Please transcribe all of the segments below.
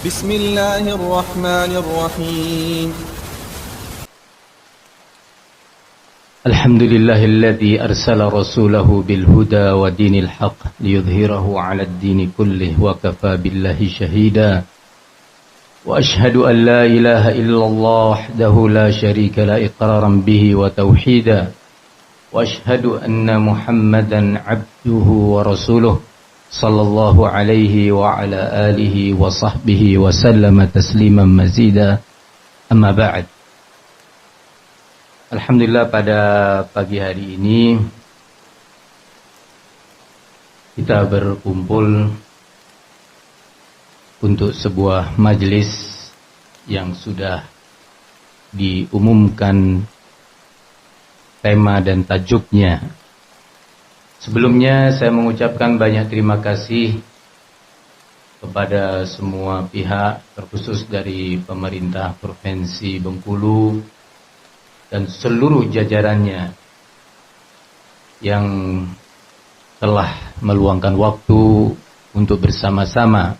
بسم الله الرحمن الرحيم الحمد لله الذي أرسل رسوله بالهدى ودين الحق ليظهره على الدين كله وكفى بالله شهيدا وأشهد أن لا إله إلا الله وحده لا شريك له إقرارا به وتوحيدا وأشهد أن محمدا عبده ورسوله صلى الله عليه وعلى آله وصحبه وسلم تسليما مزيدا أما بعد. Alhamdulillah, pada pagi hari ini kita berkumpul untuk sebuah majelis yang sudah diumumkan tema dan tajuknya. Sebelumnya saya mengucapkan banyak terima kasih kepada semua pihak, terkhusus dari pemerintah Provinsi Bengkulu dan seluruh jajarannya yang telah meluangkan waktu untuk bersama-sama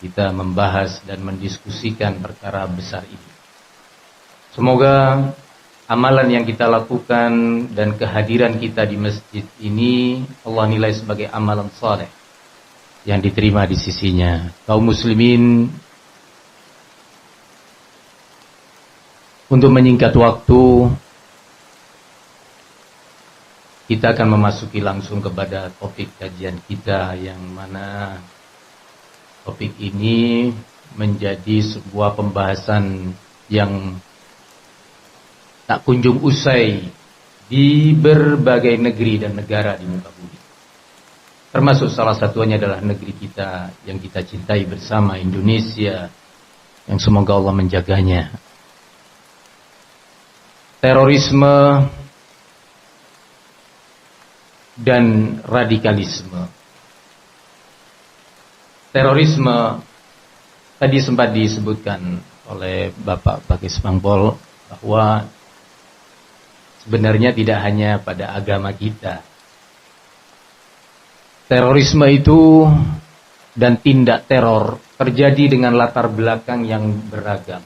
kita membahas dan mendiskusikan perkara besar ini. Semoga amalan yang kita lakukan dan kehadiran kita di masjid ini Allah nilai sebagai amalan saleh yang diterima di sisinya. Kaum muslimin, untuk menyingkat waktu, kita akan memasuki langsung kepada topik kajian kita, yang mana topik ini menjadi sebuah pembahasan yang tak kunjung usai di berbagai negeri dan negara di muka bumi. Termasuk salah satunya adalah negeri kita yang kita cintai bersama, Indonesia, yang semoga Allah menjaganya. Terorisme dan radikalisme. Terorisme tadi sempat disebutkan oleh Bapak Pakis Bangpol bahwa sebenarnya tidak hanya pada agama kita. Terorisme itu dan tindak teror terjadi dengan latar belakang yang beragam.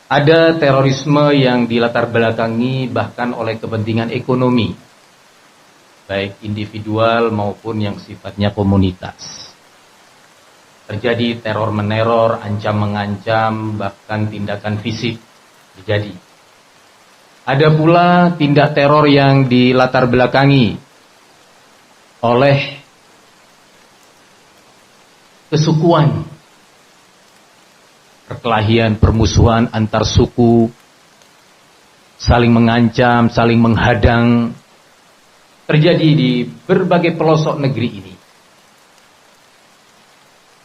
Ada terorisme yang dilatar belakangi bahkan oleh kepentingan ekonomi, baik individual maupun yang sifatnya komunitas. Terjadi teror meneror, ancam mengancam, bahkan tindakan fisik terjadi. Ada pula tindak teror yang dilatar belakangi oleh kesukuan, perkelahian, permusuhan antar suku, saling mengancam, saling menghadang, terjadi di berbagai pelosok negeri ini.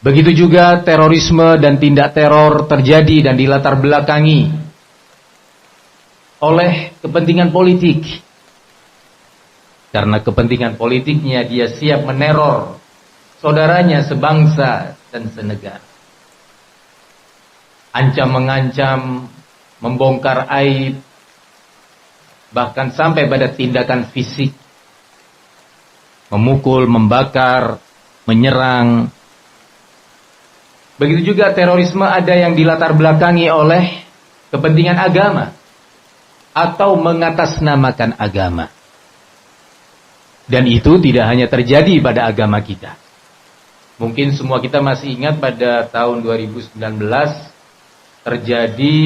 Begitu juga terorisme dan tindak teror terjadi dan dilatar belakangi oleh kepentingan politik. Karena kepentingan politiknya dia siap meneror saudaranya sebangsa dan senegara. Ancam mengancam, membongkar aib, bahkan sampai pada tindakan fisik, memukul, membakar, menyerang. Begitu juga terorisme ada yang dilatar belakangi oleh kepentingan agama atau mengatasnamakan agama. Dan itu tidak hanya terjadi pada agama kita. Mungkin semua kita masih ingat pada tahun 2019 terjadi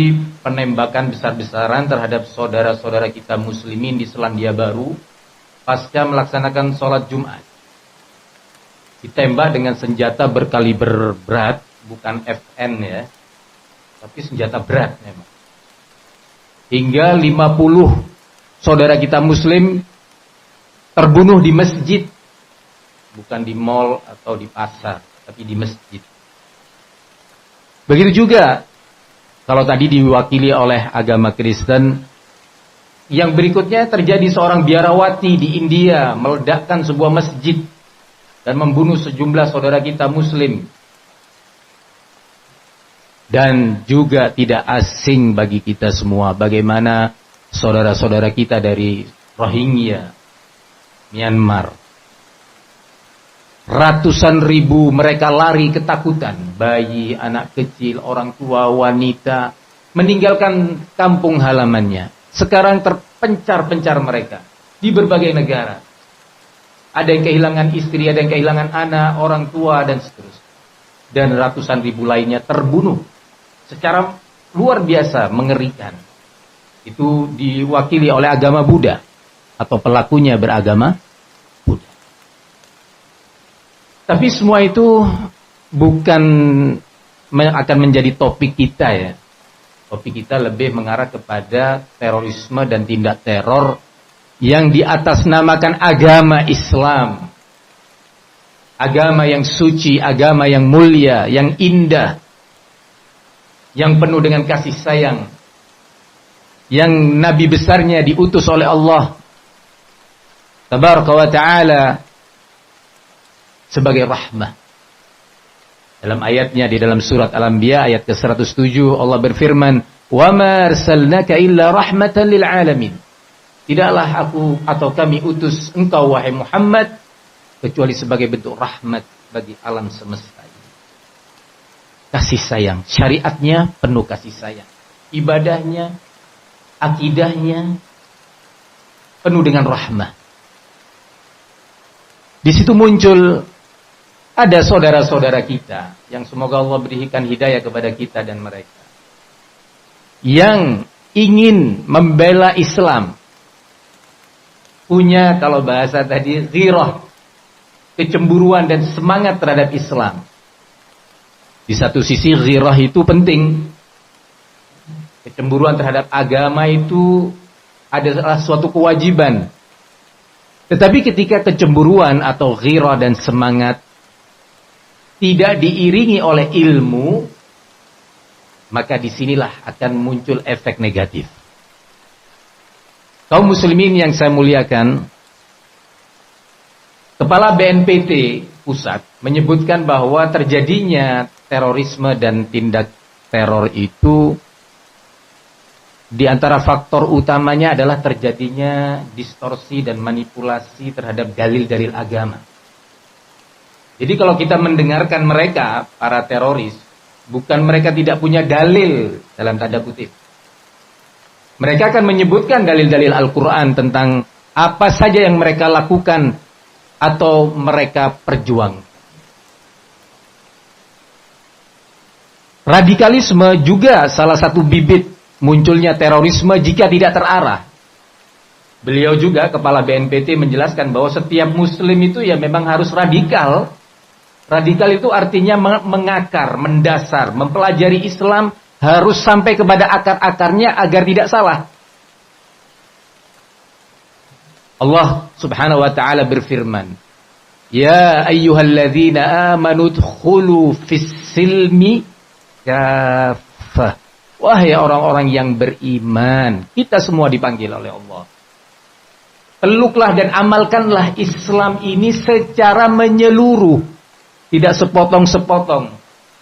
penembakan besar-besaran terhadap saudara-saudara kita muslimin di Selandia Baru pasca melaksanakan sholat Jumat. Ditembak dengan senjata berkaliber berat, bukan FN ya, tapi senjata berat memang. Hingga 50 saudara kita muslim terbunuh di masjid, bukan di mal atau di pasar, tapi di masjid. Begitu juga kalau tadi diwakili oleh agama Kristen, yang berikutnya terjadi seorang biarawati di India meledakkan sebuah masjid dan membunuh sejumlah saudara kita muslim. Dan juga tidak asing bagi kita semua bagaimana saudara-saudara kita dari Rohingya, Myanmar, Ratusan ribu mereka lari ketakutan. Bayi, anak kecil, orang tua, wanita. Meninggalkan kampung halamannya. Sekarang terpencar-pencar mereka. Di berbagai negara. Ada yang kehilangan istri, ada yang kehilangan anak, orang tua, dan seterusnya. Dan ratusan ribu lainnya terbunuh. Secara luar biasa, mengerikan. Itu diwakili oleh agama Buddha. Atau pelakunya beragama Buddha. Tapi semua itu bukan akan menjadi topik kita ya. Topik kita lebih mengarah kepada terorisme dan tindak teror yang diatasnamakan agama Islam. Agama yang suci, agama yang mulia, yang indah. Yang penuh dengan kasih sayang. Yang nabi besarnya diutus oleh Allah Tabaraka wa ta'ala sebagai rahmah. Dalam ayatnya di dalam surat Al-Anbiya ayat ke-107 Allah berfirman, "Wa ma arsalnaka illa rahmatan lil alamin." Tidaklah aku atau kami utus engkau wahai Muhammad kecuali sebagai bentuk rahmat bagi alam semesta ini. Kasih sayang, syariatnya penuh kasih sayang. Ibadahnya, akidahnya penuh dengan rahmah. Di situ muncul ada saudara-saudara kita yang semoga Allah berikan hidayah kepada kita dan mereka yang ingin membela Islam, punya kalau bahasa tadi ghirah, kecemburuan dan semangat terhadap Islam. Di satu sisi ghirah itu penting, kecemburuan terhadap agama itu adalah suatu kewajiban. Tetapi ketika kecemburuan atau ghirah dan semangat tidak diiringi oleh ilmu, maka disinilah akan muncul efek negatif. Kaum muslimin yang saya muliakan, Kepala BNPT pusat menyebutkan bahwa terjadinya terorisme dan tindak teror itu di antara faktor utamanya adalah terjadinya distorsi dan manipulasi terhadap dalil-dalil agama. Jadi kalau kita mendengarkan mereka, para teroris, bukan mereka tidak punya dalil dalam tanda kutip. Mereka akan menyebutkan dalil-dalil Al-Quran tentang apa saja yang mereka lakukan atau mereka perjuangkan. Radikalisme juga salah satu bibit munculnya terorisme jika tidak terarah. Beliau juga, Kepala BNPT, menjelaskan bahwa setiap muslim itu ya memang harus radikal. Radikal itu artinya mengakar, mendasar, mempelajari Islam harus sampai kepada akar-akarnya agar tidak salah. Allah Subhanahu wa taala berfirman, "Ya ayyuhalladzina amanu dkhulu fis-silmi kaffah." Wahai orang-orang yang beriman, kita semua dipanggil oleh Allah. Peluklah dan amalkanlah Islam ini secara menyeluruh. Tidak sepotong-sepotong.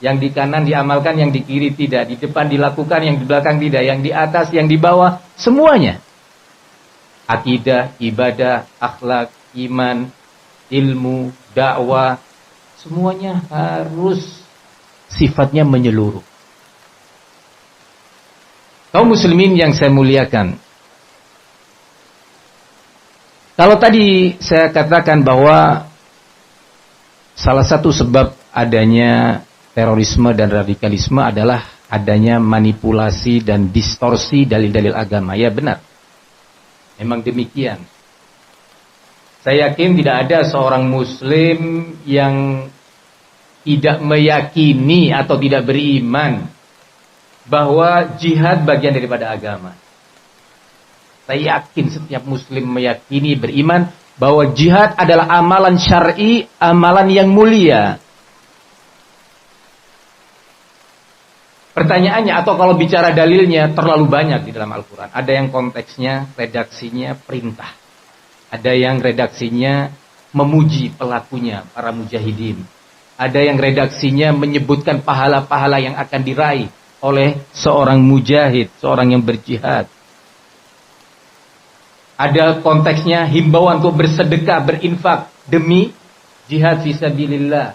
Yang di kanan diamalkan, yang di kiri tidak. Di depan dilakukan, yang di belakang tidak. Yang di atas, yang di bawah, semuanya. Akidah, ibadah, akhlak, iman, ilmu, dakwah, semuanya harus sifatnya menyeluruh. Kaum muslimin yang saya muliakan, kalau tadi saya katakan bahwa salah satu sebab adanya terorisme dan radikalisme adalah adanya manipulasi dan distorsi dalil-dalil agama. Ya benar, memang demikian. Saya yakin tidak ada seorang muslim yang tidak meyakini atau tidak beriman bahwa jihad bagian daripada agama. Saya yakin setiap muslim meyakini, beriman bahwa jihad adalah amalan syar'i, amalan yang mulia. Pertanyaannya, atau kalau bicara dalilnya, terlalu banyak di dalam Al-Quran. Ada yang konteksnya, redaksinya perintah. Ada yang redaksinya memuji pelakunya, para mujahidin. Ada yang redaksinya menyebutkan pahala-pahala yang akan diraih oleh seorang mujahid, seorang yang berjihad. Ada konteksnya himbauan untuk bersedekah, berinfak demi jihad fisabilillah.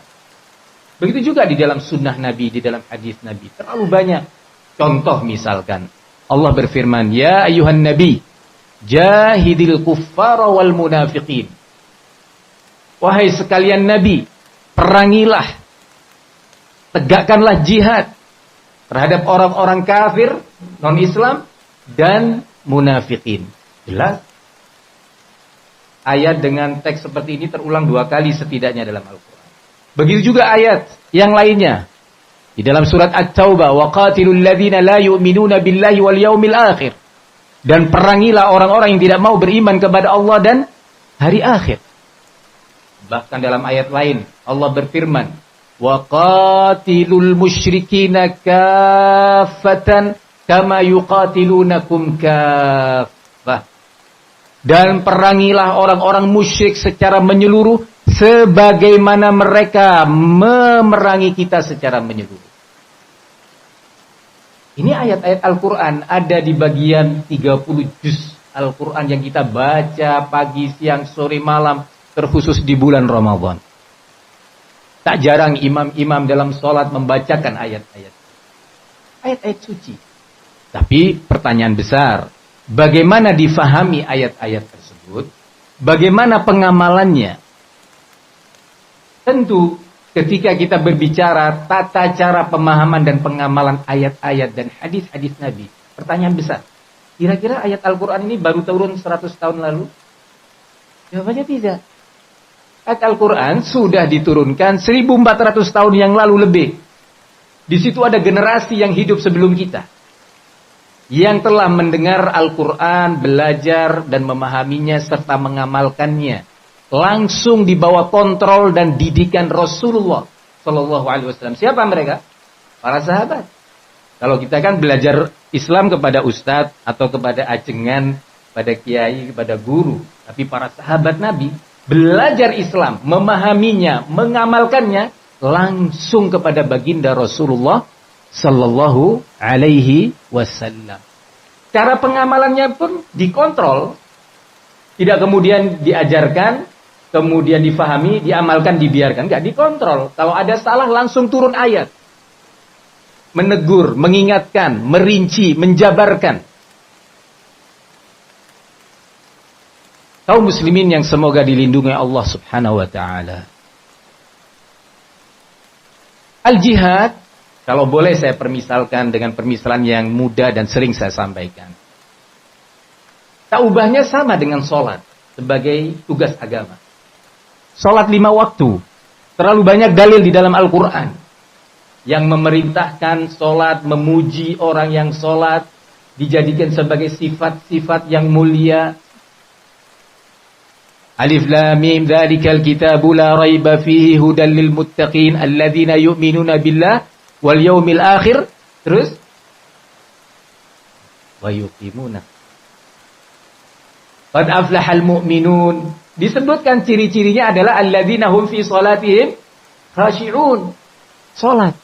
Begitu juga di dalam sunnah Nabi, di dalam hadis Nabi. Terlalu banyak. Contoh misalkan, Allah berfirman, Ya ayuhan Nabi, jahidil kuffara wal munafiqin. Wahai sekalian Nabi, perangilah, tegakkanlah jihad terhadap orang-orang kafir, non-Islam, dan munafikin. Jelas? Ayat dengan teks seperti ini terulang 2 kali setidaknya dalam Al-Quran. Begitu juga ayat yang lainnya. Di dalam surat At-Taubah, وَقَاتِلُوا الَّذِينَ لَا يُؤْمِنُونَ بِاللَّهِ وَالْيَوْمِ الْآخِرِ. Dan perangilah orang-orang yang tidak mau beriman kepada Allah dan hari akhir. Bahkan dalam ayat lain, Allah berfirman, وَقَاتِلُوا الْمُشْرِكِينَ كَافَّةً كَمَا يُقَاتِلُونَكُمْ كَافَّةً. Dan perangilah orang-orang musyrik secara menyeluruh, sebagaimana mereka memerangi kita secara menyeluruh. Ini ayat-ayat Al-Quran ada di bagian 30 juz Al-Quran yang kita baca pagi, siang, sore, malam, terkhusus di bulan Ramadan. Tak jarang imam-imam dalam sholat membacakan ayat-ayat. Ayat-ayat suci. Tapi pertanyaan besar, bagaimana difahami ayat-ayat tersebut? Bagaimana pengamalannya? Tentu ketika kita berbicara tata cara pemahaman dan pengamalan ayat-ayat dan hadis-hadis Nabi, pertanyaan besar. Kira-kira ayat Al-Quran ini baru turun 100 tahun lalu? Jawabannya tidak. Ayat Al-Quran sudah diturunkan 1400 tahun yang lalu lebih. Di situ ada generasi yang hidup sebelum kita, yang telah mendengar Al-Quran, belajar dan memahaminya serta mengamalkannya. Langsung di bawah kontrol dan didikan Rasulullah Sallallahu Alaihi Wasallam. Siapa mereka? Para sahabat. Kalau kita kan belajar Islam kepada ustadz atau kepada ajengan, pada kiai, kepada guru. Tapi para sahabat Nabi belajar Islam, memahaminya, mengamalkannya langsung kepada baginda Rasulullah Sallallahu Alaihi Wasallam. Cara pengamalannya pun dikontrol, tidak kemudian diajarkan, kemudian difahami, diamalkan, dibiarkan. Enggak, dikontrol. Kalau ada salah langsung turun ayat, menegur, mengingatkan, merinci, menjabarkan. Kaum muslimin yang semoga dilindungi Allah Subhanahu wa taala. Al-jihad, kalau boleh saya permisalkan dengan permisalan yang mudah dan sering saya sampaikan. Tak ubahnya sama dengan sholat sebagai tugas agama. Sholat 5 waktu. Terlalu banyak dalil di dalam Al-Quran yang memerintahkan sholat, memuji orang yang sholat, dijadikan sebagai sifat-sifat yang mulia. Alif Lam Mim dzalikal kitabu la raiba fihi hudal lil muttaqin alladzina yu'minuna billah wal yaumil akhir. Terus wa yuqimuna. Qad aflahal mu'minun. Disebutkan ciri-cirinya adalah alladzina hum fi shalatihim khashi'un. Salat.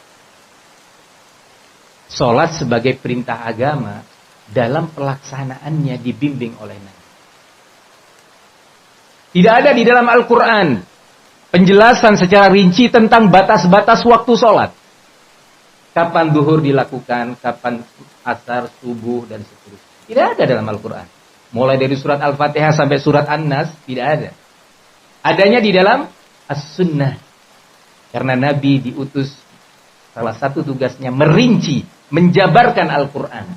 Salat sebagai perintah agama dalam pelaksanaannya dibimbing oleh Nabi. Tidak ada di dalam Al-Quran penjelasan secara rinci tentang batas-batas waktu sholat. Kapan duhur dilakukan, kapan asar, subuh, dan seterusnya. Tidak ada dalam Al-Quran. Mulai dari surat Al-Fatihah sampai surat An-Nas, tidak ada. Adanya di dalam As-Sunnah. Karena Nabi diutus, salah satu tugasnya merinci, menjabarkan Al-Quran.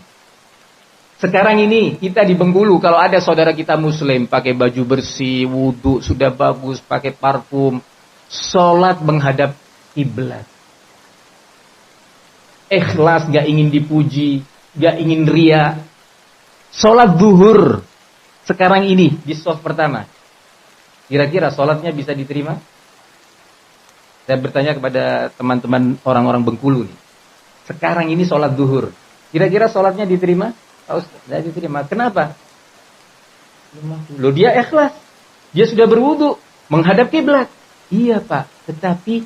Sekarang ini kita di Bengkulu, kalau ada saudara kita muslim pakai baju bersih, wudhu sudah bagus, pakai parfum, sholat menghadap kiblat, ikhlas, gak ingin dipuji, gak ingin ria. Sholat zuhur sekarang ini di shaf pertama, kira-kira sholatnya bisa diterima? Saya bertanya kepada teman-teman orang-orang Bengkulu nih. Sekarang ini sholat zuhur, kira-kira sholatnya diterima? Tidak diterima. Kenapa? Loh, dia ikhlas. Dia sudah berwudu menghadap kiblat. Iya, Pak. Tetapi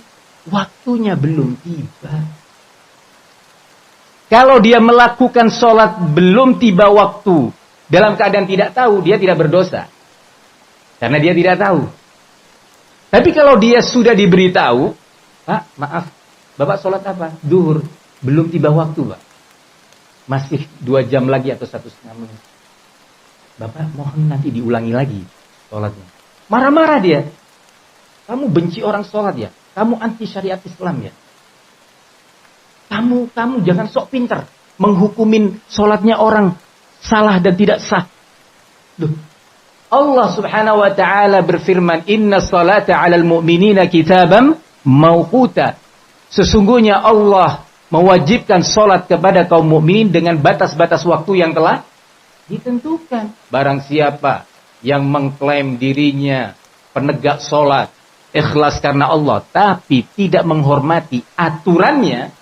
waktunya belum tiba. Kalau dia melakukan sholat belum tiba waktu, dalam keadaan tidak tahu, dia tidak berdosa. Karena dia tidak tahu. Tapi kalau dia sudah diberitahu, Pak, maaf, Bapak sholat apa? Duhur. Belum tiba waktu, Pak. Masih 2 jam lagi atau 1,5 menit. Bapak mohon nanti diulangi lagi sholatnya. Marah-marah dia. Kamu benci orang sholat ya? Kamu anti syariat Islam ya? Kamu jangan sok pintar menghukumin sholatnya orang salah dan tidak sah. Duh. Allah subhanahu wa ta'ala berfirman, Inna salata 'alal mu'minina kitabam mawquta. Sesungguhnya Allah mewajibkan sholat kepada kaum mukminin dengan batas-batas waktu yang telah ditentukan. Barang siapa yang mengklaim dirinya penegak sholat, ikhlas karena Allah, tapi tidak menghormati aturannya,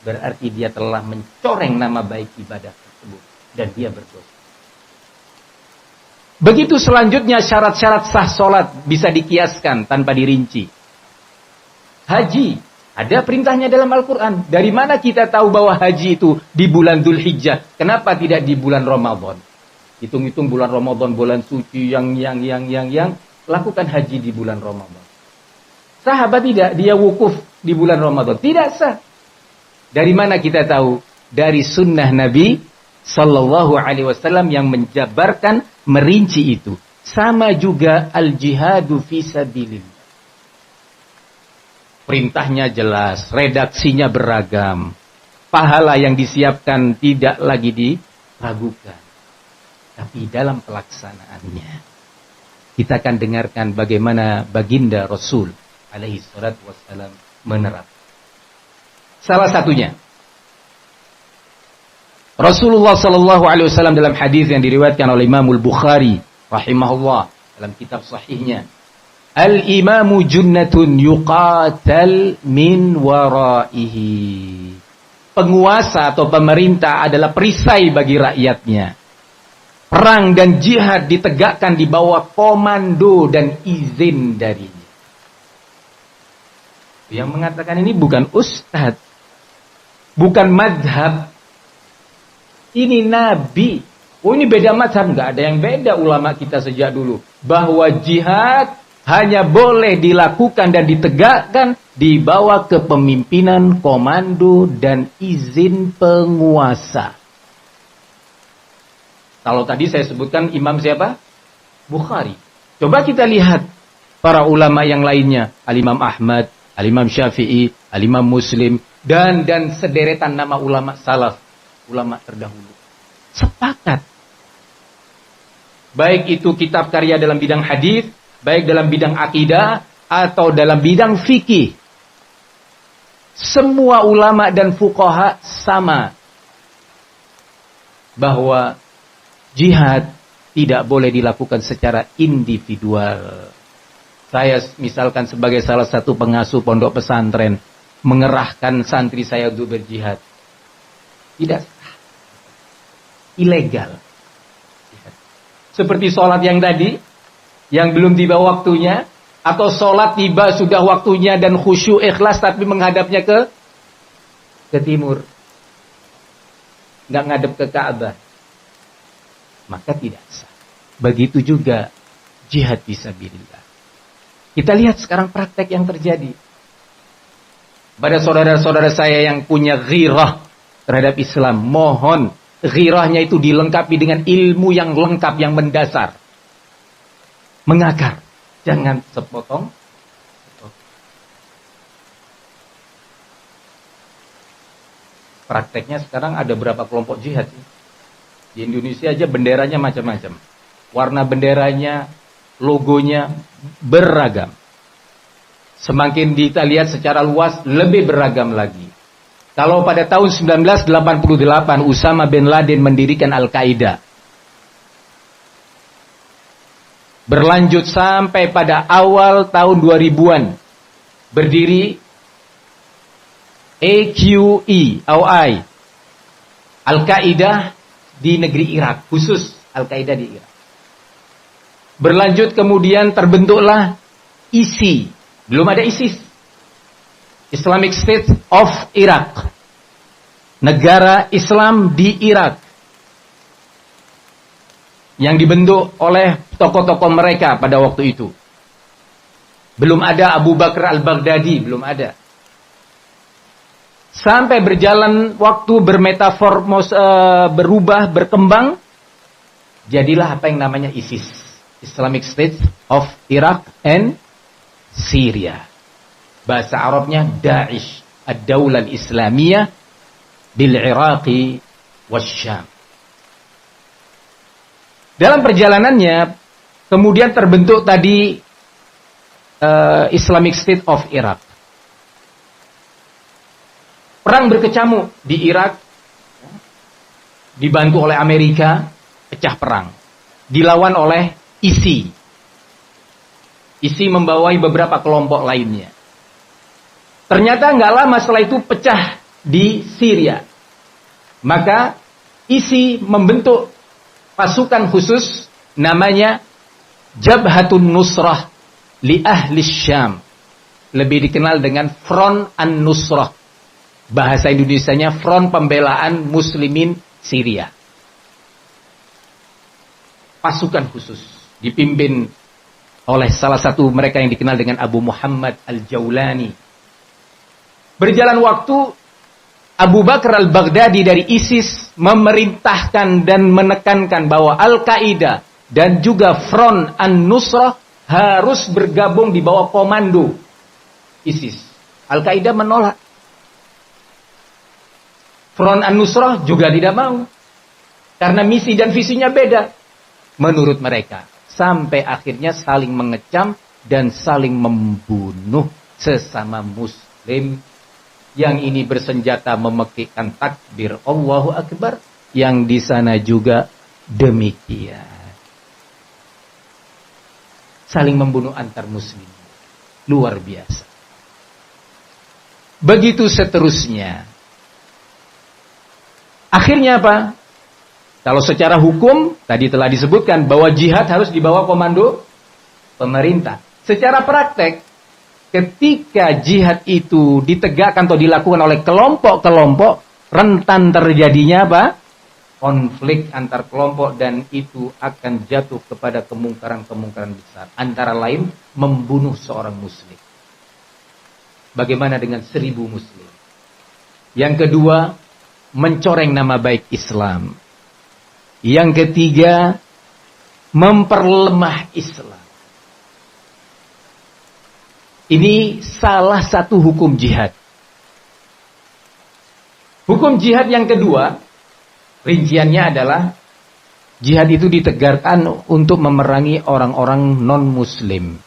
berarti dia telah mencoreng nama baik ibadah tersebut dan dia berdosa. Begitu selanjutnya syarat-syarat sah sholat bisa dikiaskan tanpa dirinci. Haji, ada perintahnya dalam Al-Quran. Dari mana kita tahu bahwa haji itu di bulan Dzulhijjah? Kenapa tidak di bulan Ramadan? Hitung-hitung bulan Ramadan, bulan suci yang. Lakukan haji di bulan Ramadan. Sah apa tidak? Dia wukuf di bulan Ramadan. Tidak sah. Dari mana kita tahu? Dari sunnah Nabi Sallallahu Alaihi Wasallam yang menjabarkan, merinci itu. Sama juga al-jihadu fi sabilillah. Perintahnya jelas, redaksinya beragam. Pahala yang disiapkan tidak lagi diragukan. Tapi dalam pelaksanaannya, kita akan dengarkan bagaimana baginda Rasul alaihi salatu wassalam menerapkan. Salah satunya, Rasulullah sallallahu alaihi wasallam dalam hadis yang diriwayatkan oleh Imam Al-Bukhari rahimahullah dalam kitab sahihnya, Al-imamu junnatun yuqatal min waraihi. Penguasa atau pemerintah adalah perisai bagi rakyatnya. Perang dan jihad ditegakkan di bawah komando dan izin darinya. Yang mengatakan ini bukan ustadz, bukan madhab. Ini nabi. Oh, ini beda madhab. Nggak ada yang beda ulama kita sejak dulu. Bahwa jihad hanya boleh dilakukan dan ditegakkan di bawah kepemimpinan komando dan izin penguasa. Kalau tadi saya sebutkan imam siapa? Bukhari. Coba kita lihat para ulama yang lainnya. Al-Imam Ahmad, Al-Imam Syafi'i, Al-Imam Muslim, dan sederetan nama ulama salaf, ulama terdahulu. Sepakat. Baik itu kitab karya dalam bidang hadis, baik dalam bidang akidah, atau dalam bidang fikih. Semua ulama dan fuqaha sama. Bahwa jihad tidak boleh dilakukan secara individual. Saya misalkan sebagai salah satu pengasuh pondok pesantren, mengerahkan santri saya untuk berjihad. Tidak. Ilegal. Seperti sholat yang tadi, yang belum tiba waktunya, atau sholat tiba sudah waktunya dan khusyuk ikhlas tapi menghadapnya ke timur. Nggak ngadep ke Ka'bah. Maka tidak sah. Begitu juga jihad fisabilillah. Kita lihat sekarang praktek yang terjadi. Pada saudara-saudara saya yang punya ghirah terhadap Islam, mohon ghirahnya itu dilengkapi dengan ilmu yang lengkap, yang mendasar. Mengakar. Jangan sepotong. Prakteknya sekarang ada berapa kelompok jihad sih? Di Indonesia aja benderanya macam-macam. Warna benderanya, logonya beragam. Semakin kita lihat secara luas, lebih beragam lagi. Kalau pada tahun 1988 Usama bin Laden mendirikan Al-Qaeda. Berlanjut sampai pada awal tahun 2000-an. Berdiri AQI, Al-Qaeda di negeri Irak, khusus Al-Qaeda di Irak. Berlanjut kemudian terbentuklah ISI, belum ada ISIS, Islamic State of Iraq, negara Islam di Irak, yang dibentuk oleh tokoh-tokoh mereka pada waktu itu. Belum ada Abu Bakar al-Baghdadi, belum ada. Sampai berjalan waktu, berubah, berkembang, jadilah apa yang namanya ISIS, Islamic State of Iraq and Syria. Bahasa Arabnya Daesh, Ad-Daulah Al-Islamiyah bil Iraqi wasyam. Dalam perjalanannya kemudian terbentuk tadi Islamic State of Iraq. Perang berkecamuk di Irak, dibantu oleh Amerika, pecah perang. Dilawan oleh ISI. ISI membawahi beberapa kelompok lainnya. Ternyata nggak lama setelah itu pecah di Syria. Maka ISI membentuk pasukan khusus namanya Jabhatun Nusrah li Ahli Syam. Lebih dikenal dengan Front An-Nusrah. Bahasa Indonesianya Front Pembelaan Muslimin Syria. Pasukan khusus dipimpin oleh salah satu mereka yang dikenal dengan Abu Muhammad Al-Jaulani. Berjalan waktu, Abu Bakar al-Baghdadi dari ISIS memerintahkan dan menekankan bahwa Al-Qaeda dan juga Front An-Nusrah harus bergabung di bawah komando ISIS. Al-Qaeda menolak. Front An-Nusrah juga tidak mau. Karena misi dan visinya beda. Menurut mereka. Sampai akhirnya saling mengecam dan saling membunuh sesama muslim. Yang ini bersenjata memekikkan takbir Allahu Akbar. Yang di sana juga demikian. Saling membunuh antar muslim. Luar biasa. Begitu seterusnya. Akhirnya apa? Kalau secara hukum, tadi telah disebutkan bahwa jihad harus di bawah komando pemerintah. Secara praktek, ketika jihad itu ditegakkan atau dilakukan oleh kelompok-kelompok, rentan terjadinya apa? Konflik antar kelompok dan itu akan jatuh kepada kemungkaran-kemungkaran besar. Antara lain, membunuh seorang muslim. Bagaimana dengan 1000 muslim? Yang kedua, mencoreng nama baik Islam. Yang ketiga, memperlemah Islam. Ini salah satu hukum jihad. Hukum jihad yang kedua, rinciannya adalah jihad itu ditegakkan untuk memerangi orang-orang non-muslim.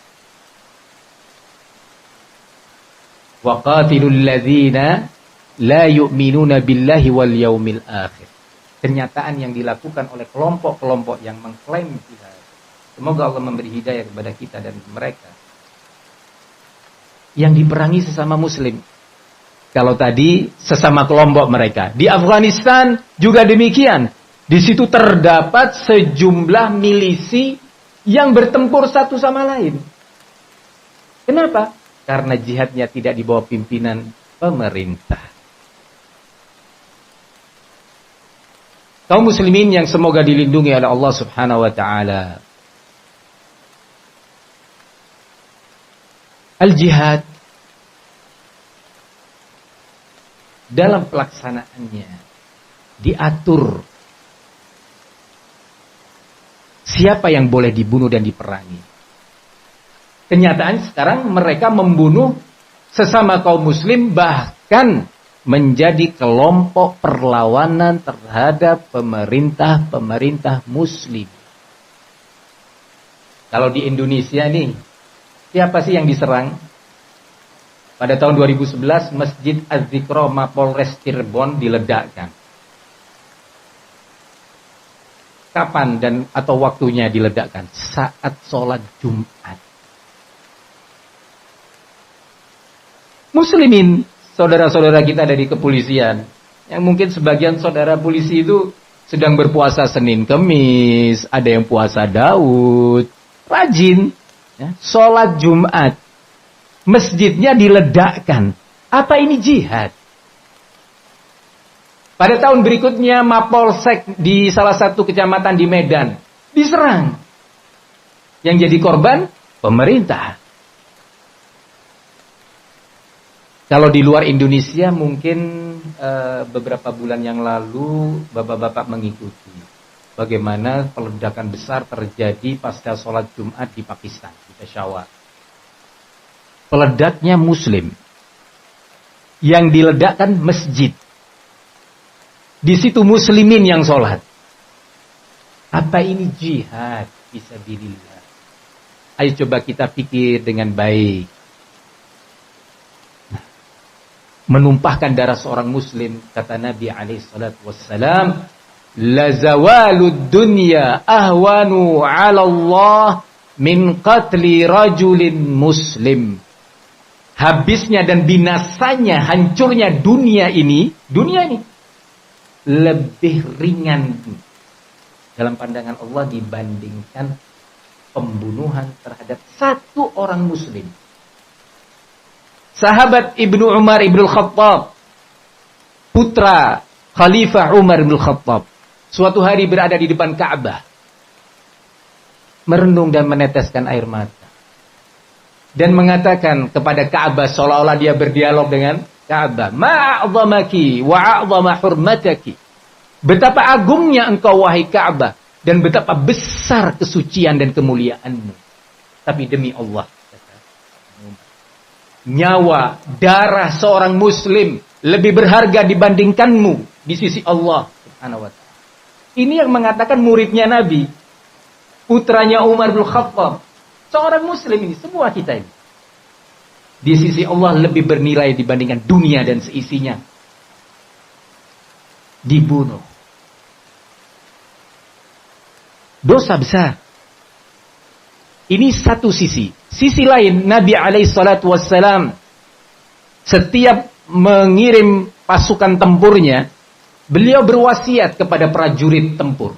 Wa qatilul ladzina la yu'minuna billahi wal yaumil akhir. Kenyataan yang dilakukan oleh kelompok-kelompok yang mengklaim jihad. Semoga Allah memberi hidayah kepada kita dan mereka. Yang diperangi sesama muslim. Kalau tadi sesama kelompok mereka. Di Afghanistan juga demikian. Di situ terdapat sejumlah milisi yang bertempur satu sama lain. Kenapa? Karena jihadnya tidak di bawah pimpinan pemerintah. Kaum muslimin yang semoga dilindungi oleh Allah Subhanahu wa taala. Al-jihad dalam pelaksanaannya diatur siapa yang boleh dibunuh dan diperangi. Kenyataan sekarang mereka membunuh sesama kaum muslim, bahkan menjadi kelompok perlawanan terhadap pemerintah muslim. Kalau di Indonesia nih, siapa sih yang diserang? Pada tahun 2011, Masjid Az-Zikra Mapolres Cirebon diledakkan. Kapan dan atau waktunya diledakkan? Saat sholat Jumat. Muslimin, saudara-saudara kita dari kepolisian, yang mungkin sebagian saudara polisi itu sedang berpuasa Senin Kemis, ada yang puasa Daud, rajin, ya, sholat Jumat, masjidnya diledakkan. Apa ini jihad? Pada tahun berikutnya Mapolsek di salah satu kecamatan di Medan diserang. Yang jadi korban pemerintah. Kalau di luar Indonesia mungkin beberapa bulan yang lalu bapak-bapak mengikuti bagaimana peledakan besar terjadi pasca sholat Jumat di Pakistan, di Peshawar. Peledaknya Muslim, yang diledakkan masjid. Di situ muslimin yang sholat. Apa ini jihad fisabilillah? Ayo coba kita pikir dengan baik. Menumpahkan darah seorang muslim, kata Nabi SAW, la zawalud dunya ahwanu ala Allah min qatli rajulin muslim. Habisnya dan binasanya, hancurnya dunia ini lebih ringan dalam pandangan Allah dibandingkan pembunuhan terhadap satu orang muslim. Sahabat Ibnu Umar Ibnu Khattab, putra Khalifah Umar Ibnu Khattab, suatu hari berada di depan Ka'bah, merenung dan meneteskan air mata, dan mengatakan kepada Ka'bah seolah-olah dia berdialog dengan Ka'bah, ma'a'zamaki wa'a'zama hurmataki. Betapa agungnya engkau wahai Ka'bah, dan betapa besar kesucian dan kemuliaanmu. Tapi demi Allah, nyawa, darah seorang muslim lebih berharga dibandingkanmu di sisi Allah Subhanahu wa ta'ala. Ini yang mengatakan muridnya Nabi, putranya Umar bin Khattab, seorang muslim ini, semua kita ini. Di sisi Allah lebih bernilai dibandingkan dunia dan seisinya. Dibunuh. Dosa besar. Ini satu sisi. Sisi lain, Nabi SAW setiap mengirim pasukan tempurnya, beliau berwasiat kepada prajurit tempur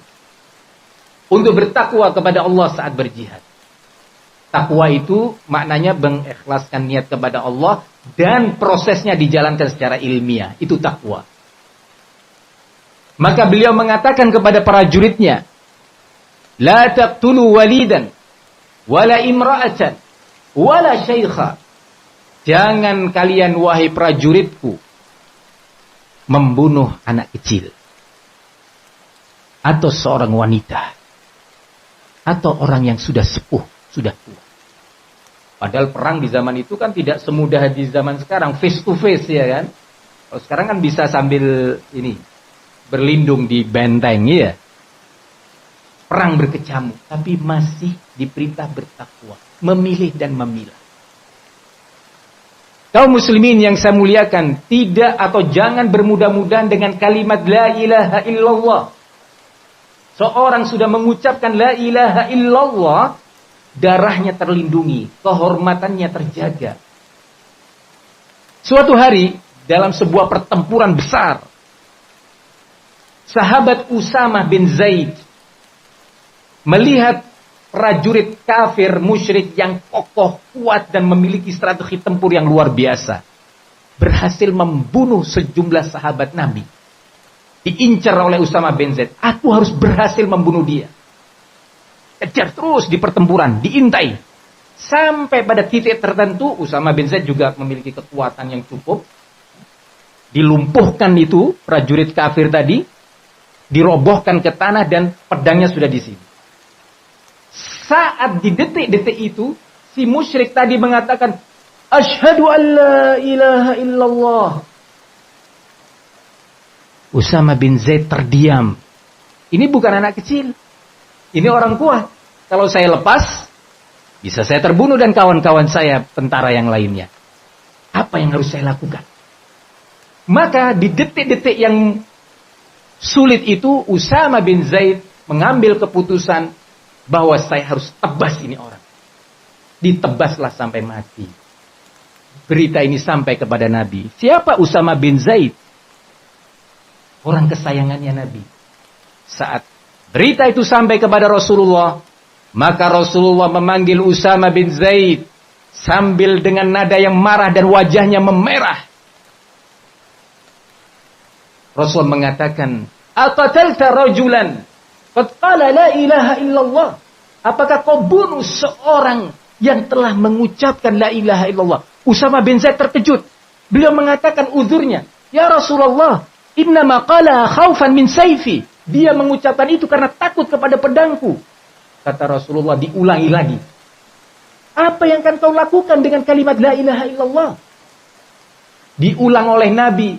untuk bertakwa kepada Allah saat berjihad. Takwa itu maknanya mengikhlaskan niat kepada Allah dan prosesnya dijalankan secara ilmiah. Itu takwa. Maka beliau mengatakan kepada prajuritnya, la taqtulu walidan wala imra'atan wala syaikha. Jangan kalian wahai prajuritku membunuh anak kecil atau seorang wanita atau orang yang sudah sepuh, sudah tua. Padahal perang di zaman itu kan tidak semudah di zaman sekarang, face to face ya kan. Kalau sekarang kan bisa sambil ini berlindung di benteng ya. Perang berkecamuk, tapi masih diperintah bertakwa, memilih dan memilah. Kaum muslimin yang saya muliakan, tidak atau jangan bermudah-mudahan dengan kalimat la ilaha illallah. Seorang sudah mengucapkan la ilaha illallah, darahnya terlindungi, kehormatannya terjaga. Suatu hari dalam sebuah pertempuran besar, sahabat Usamah bin Zaid melihat prajurit kafir musyrik yang kokoh, kuat dan memiliki strategi tempur yang luar biasa, berhasil membunuh sejumlah sahabat Nabi. Diincar oleh Usamah bin Zaid, aku harus berhasil membunuh dia. Kejar terus di pertempuran, diintai. Sampai pada titik tertentu, Usamah bin Zaid juga memiliki kekuatan yang cukup. Dilumpuhkan itu prajurit kafir tadi, dirobohkan ke tanah dan pedangnya sudah di sini. Saat di detik-detik itu, si musyrik tadi mengatakan, asyhadu an la ilaha illallah. Usamah bin Zaid terdiam. Ini bukan anak kecil. Ini orang kuat. Kalau saya lepas, bisa saya terbunuh dan kawan-kawan saya, tentara yang lainnya. Apa yang harus saya lakukan? Maka di detik-detik yang sulit itu, Usamah bin Zaid mengambil keputusan bahwa saya harus tebas ini orang. Ditebaslah sampai mati. Berita ini sampai kepada Nabi. Siapa Usamah bin Zaid? Orang kesayangannya Nabi. Saat berita itu sampai kepada Rasulullah, maka Rasulullah memanggil Usamah bin Zaid sambil dengan nada yang marah dan wajahnya memerah. Rasul mengatakan, "Aqatalta rajulan qad qala la ilaha illallah?" Apakah kau bunuh seorang yang telah mengucapkan la ilaha illallah? Usamah bin Zaid terkejut. Beliau mengatakan uzurnya, "Ya Rasulullah, innama qala khaufan min sayfi." Dia mengucapkan itu karena takut kepada pedangku. Kata Rasulullah, diulangi lagi. Apa yang akan kau lakukan dengan kalimat la ilaha illallah? Diulang oleh Nabi.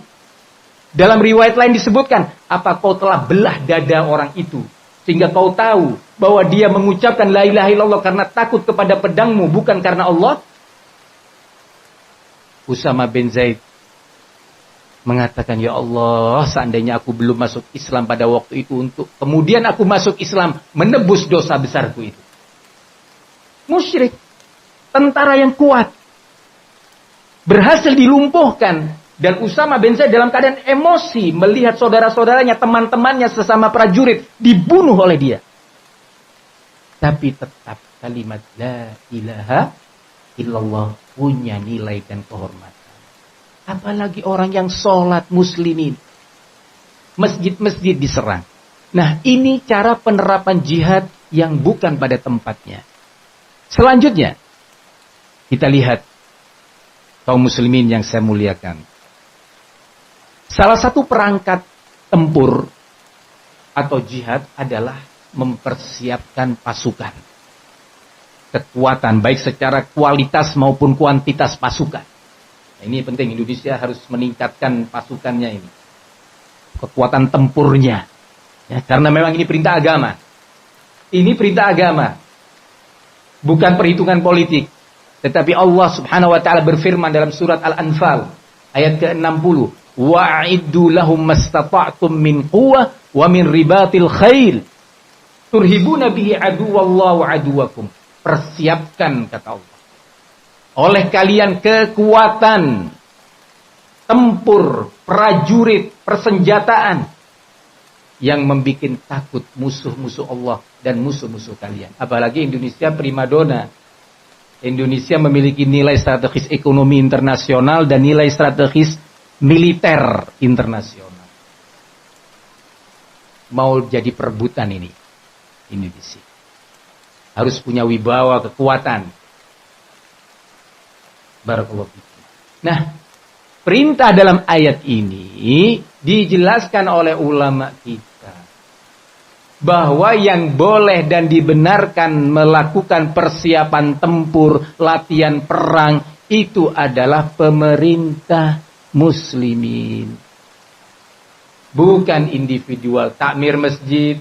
Dalam riwayat lain disebutkan, apa kau telah belah dada orang itu sehingga kau tahu bahwa dia mengucapkan la ilaha illallah karena takut kepada pedangmu, bukan karena Allah? Usama bin Zaid mengatakan, ya Allah, seandainya aku belum masuk Islam pada waktu itu, untuk kemudian aku masuk Islam menebus dosa besarku itu. Musyrik, tentara yang kuat, berhasil dilumpuhkan, dan Usama bin Zaid dalam keadaan emosi melihat saudara-saudaranya, teman-temannya sesama prajurit dibunuh oleh dia. Tapi tetap kalimat la ilaha illallah punya nilai dan kehormatan. Apalagi orang yang sholat muslimin. Masjid-masjid diserang. Nah, ini cara penerapan jihad yang bukan pada tempatnya. Selanjutnya, kita lihat kaum muslimin yang saya muliakan. Salah satu perangkat tempur atau jihad adalah mempersiapkan pasukan. Kekuatan, baik secara kualitas maupun kuantitas pasukan. Ini penting, Indonesia harus meningkatkan pasukannya ini. Kekuatan tempurnya. Ya, karena memang ini perintah agama. Ini perintah agama. Bukan perhitungan politik. Tetapi Allah subhanahu wa ta'ala berfirman dalam surat Al-Anfal. Ayat ke-60. Wa'iddu lahum mastata'tum min quwwah wa min ribatil khail. Turhibuna bihi aduwallahu aduwakum. Persiapkan, kata Allah, oleh kalian kekuatan tempur, prajurit, persenjataan yang membuat takut musuh-musuh Allah dan musuh-musuh kalian. Apalagi Indonesia primadona. Indonesia memiliki nilai strategis ekonomi internasional dan nilai strategis militer internasional. Mau jadi perebutan ini Indonesia. Harus punya wibawa, kekuatan. Barakallahu fikum. Nah, perintah dalam ayat ini dijelaskan oleh ulama kita bahwa yang boleh dan dibenarkan melakukan persiapan tempur, latihan perang itu adalah pemerintah muslimin. Bukan individual, takmir masjid,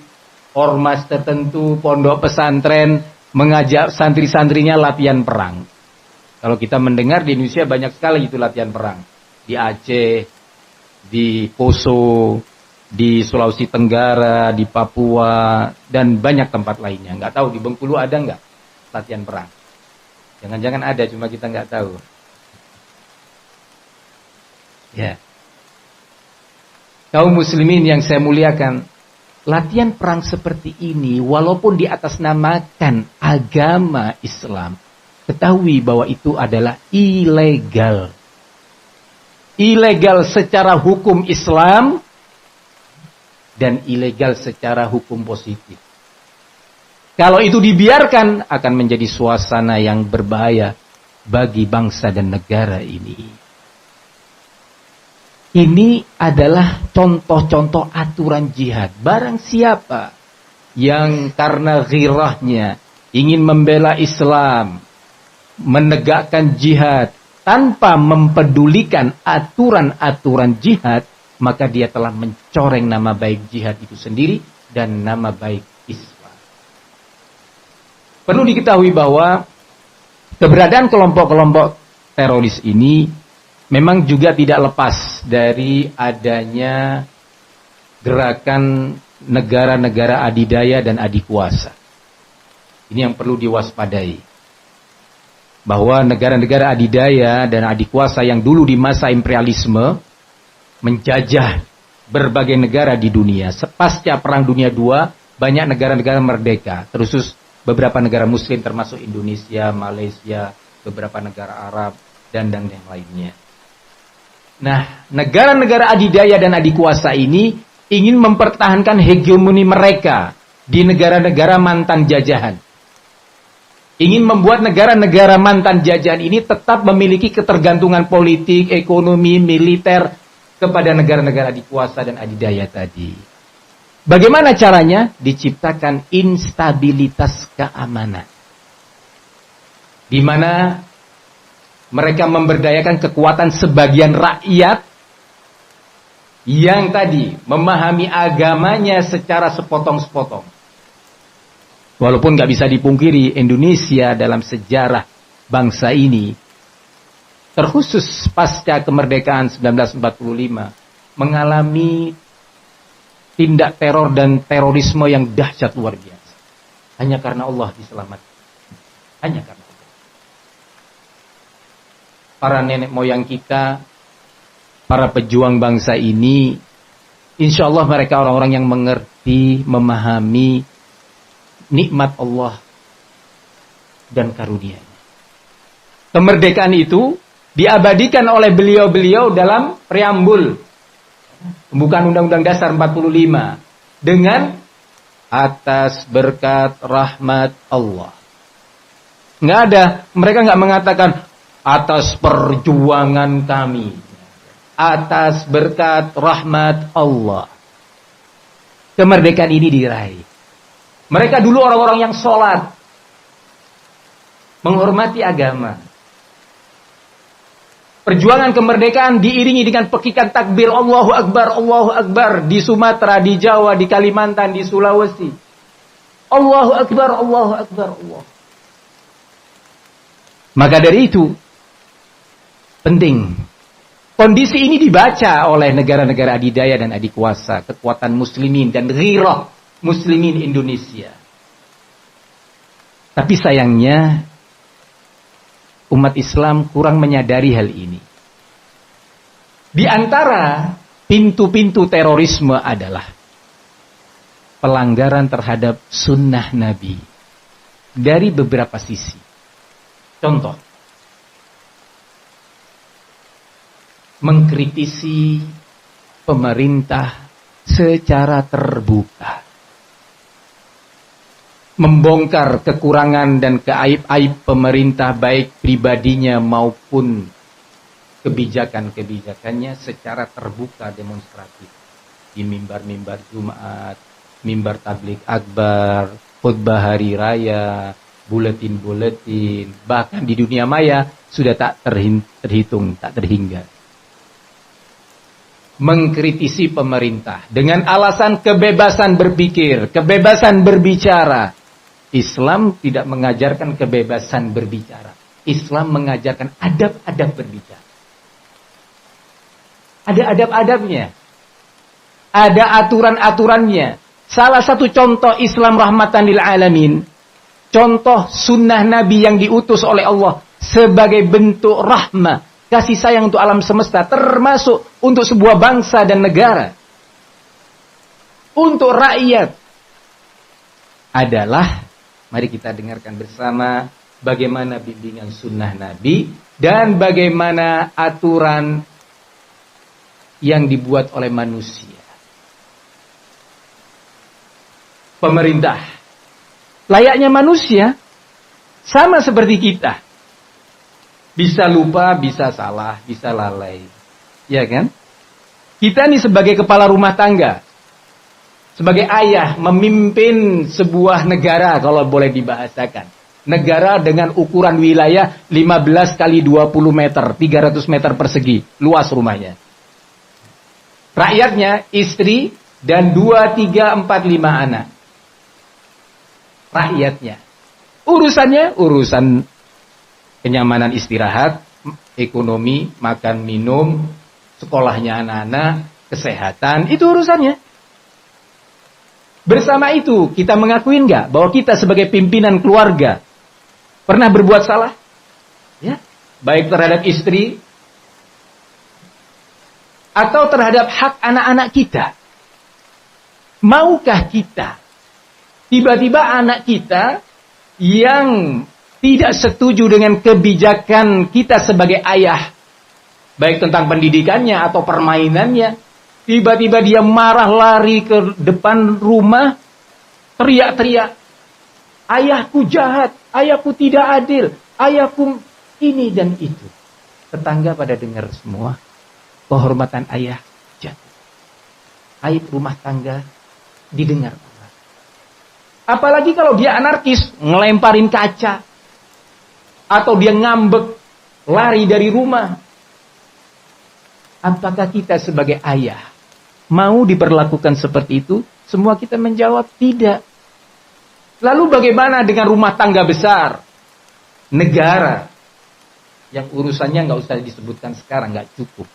ormas tertentu, pondok pesantren mengajak santri-santrinya latihan perang. Kalau kita mendengar di Indonesia banyak sekali itu latihan perang. Di Aceh, di Poso, di Sulawesi Tenggara, di Papua, dan banyak tempat lainnya. Nggak tahu di Bengkulu ada nggak latihan perang? Jangan-jangan ada, cuma kita nggak tahu. Ya. Kaum muslimin yang saya muliakan, latihan perang seperti ini, walaupun diatasnamakan agama Islam, ketahui bahwa itu adalah ilegal. Ilegal secara hukum Islam dan ilegal secara hukum positif. Kalau itu dibiarkan akan menjadi suasana yang berbahaya bagi bangsa dan negara ini. Ini adalah contoh-contoh aturan jihad. Barang siapa yang karena ghirahnya ingin membela Islam, menegakkan jihad tanpa mempedulikan aturan-aturan jihad, maka dia telah mencoreng nama baik jihad itu sendiri dan nama baik Islam. Perlu diketahui bahwa keberadaan kelompok-kelompok teroris ini memang juga tidak lepas dari adanya gerakan negara-negara adidaya dan adikuasa. Ini yang perlu diwaspadai. Bahwa negara-negara adidaya dan adikuasa yang dulu di masa imperialisme menjajah berbagai negara di dunia. Pasca Perang Dunia II, banyak negara-negara merdeka. Terus beberapa negara muslim termasuk Indonesia, Malaysia, beberapa negara Arab, dan yang lainnya. Nah, negara-negara adidaya dan adikuasa ini ingin mempertahankan hegemoni mereka di negara-negara mantan jajahan. ingin membuat negara-negara mantan jajahan ini tetap memiliki ketergantungan politik, ekonomi, militer kepada negara-negara adikuasa dan adidaya tadi. Bagaimana caranya? Diciptakan instabilitas keamanan. Di mana mereka memberdayakan kekuatan sebagian rakyat yang tadi memahami agamanya secara sepotong-sepotong. Walaupun nggak bisa dipungkiri, Indonesia dalam sejarah bangsa ini, terkhusus pasca kemerdekaan 1945, mengalami tindak teror dan terorisme yang dahsyat luar biasa. Hanya karena Allah diselamatkan. Hanya karena Allah. Para nenek moyang kita, para pejuang bangsa ini, insya Allah mereka orang-orang yang mengerti, memahami nikmat Allah dan karunia-Nya. Kemerdekaan itu diabadikan oleh beliau-beliau dalam preambul pembukaan Undang-Undang Dasar 45 dengan atas berkat rahmat Allah. Nggak ada, mereka nggak mengatakan atas perjuangan kami, atas berkat rahmat Allah. Kemerdekaan ini diraih. Mereka dulu orang-orang yang sholat, menghormati agama. Perjuangan kemerdekaan diiringi dengan pekikan takbir Allahu Akbar di Sumatera, di Jawa, di Kalimantan, di Sulawesi. Allahu Akbar, Allahu Akbar, Allah. Maka dari itu penting kondisi ini dibaca oleh negara-negara adidaya dan adikuasa, kekuatan muslimin dan ghirah muslimin Indonesia. Tapi sayangnya umat Islam kurang menyadari hal ini. Di antara pintu-pintu terorisme adalah pelanggaran terhadap sunnah Nabi dari beberapa sisi. Contoh, mengkritisi pemerintah secara terbuka, membongkar kekurangan dan keaib-aib pemerintah baik pribadinya maupun kebijakan-kebijakannya secara terbuka demonstratif di mimbar-mimbar Jumat, mimbar tablik akbar, khutbah hari raya, buletin-buletin, bahkan di dunia maya sudah tak terhitung, tak terhingga. Mengkritisi pemerintah dengan alasan kebebasan berpikir, kebebasan berbicara. Islam tidak mengajarkan kebebasan berbicara. Islam mengajarkan adab-adab berbicara. Ada adab-adabnya. Ada aturan-aturannya. Salah satu contoh Islam rahmatan lil alamin, contoh sunnah Nabi yang diutus oleh Allah sebagai bentuk rahmah, kasih sayang untuk alam semesta, termasuk untuk sebuah bangsa dan negara, untuk rakyat, adalah, mari kita dengarkan bersama bagaimana bimbingan sunnah Nabi dan bagaimana aturan yang dibuat oleh manusia. Pemerintah, layaknya manusia, sama seperti kita. Bisa lupa, bisa salah, bisa lalai. Ya kan? Kita nih sebagai kepala rumah tangga, sebagai ayah memimpin sebuah negara, kalau boleh dibahasakan. Negara dengan ukuran wilayah 15 kali 20 meter, 300 meter persegi, luas rumahnya. Rakyatnya, istri, dan 2, 3, 4, 5 anak. Rakyatnya. Urusannya, urusan kenyamanan istirahat, ekonomi, makan, minum, sekolahnya anak-anak, kesehatan, itu urusannya. Bersama itu, kita mengakui enggak bahwa kita sebagai pimpinan keluarga pernah berbuat salah? Ya, baik terhadap istri atau terhadap hak anak-anak kita. Maukah kita tiba-tiba anak kita yang tidak setuju dengan kebijakan kita sebagai ayah, baik tentang pendidikannya atau permainannya, tiba-tiba dia marah lari ke depan rumah, teriak-teriak, Ayahku jahat, ayahku tidak adil, ayahku ini dan itu. Tetangga pada dengar semua. Kehormatan ayah jatuh. Aib rumah tangga didengar. Apalagi kalau dia anarkis, ngelemparin kaca. Atau dia ngambek, lari dari rumah. Apakah kita sebagai ayah mau diperlakukan seperti itu? Semua kita menjawab tidak. Lalu bagaimana dengan rumah tangga besar? Negara. Yang urusannya nggak usah disebutkan sekarang, nggak cukup.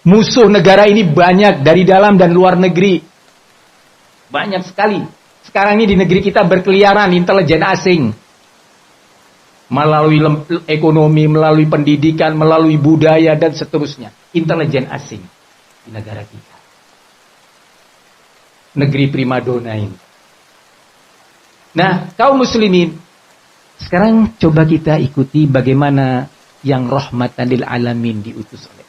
Musuh negara ini banyak dari dalam dan luar negeri. Banyak sekali. Sekarang ini di negeri kita berkeliaran intelijen asing. Melalui ekonomi, melalui pendidikan, melalui budaya dan seterusnya. Intelijen asing di negara kita. Negeri primadona ini. Nah, kaum muslimin, sekarang coba kita ikuti bagaimana yang rahmatan lil alamin diutus oleh.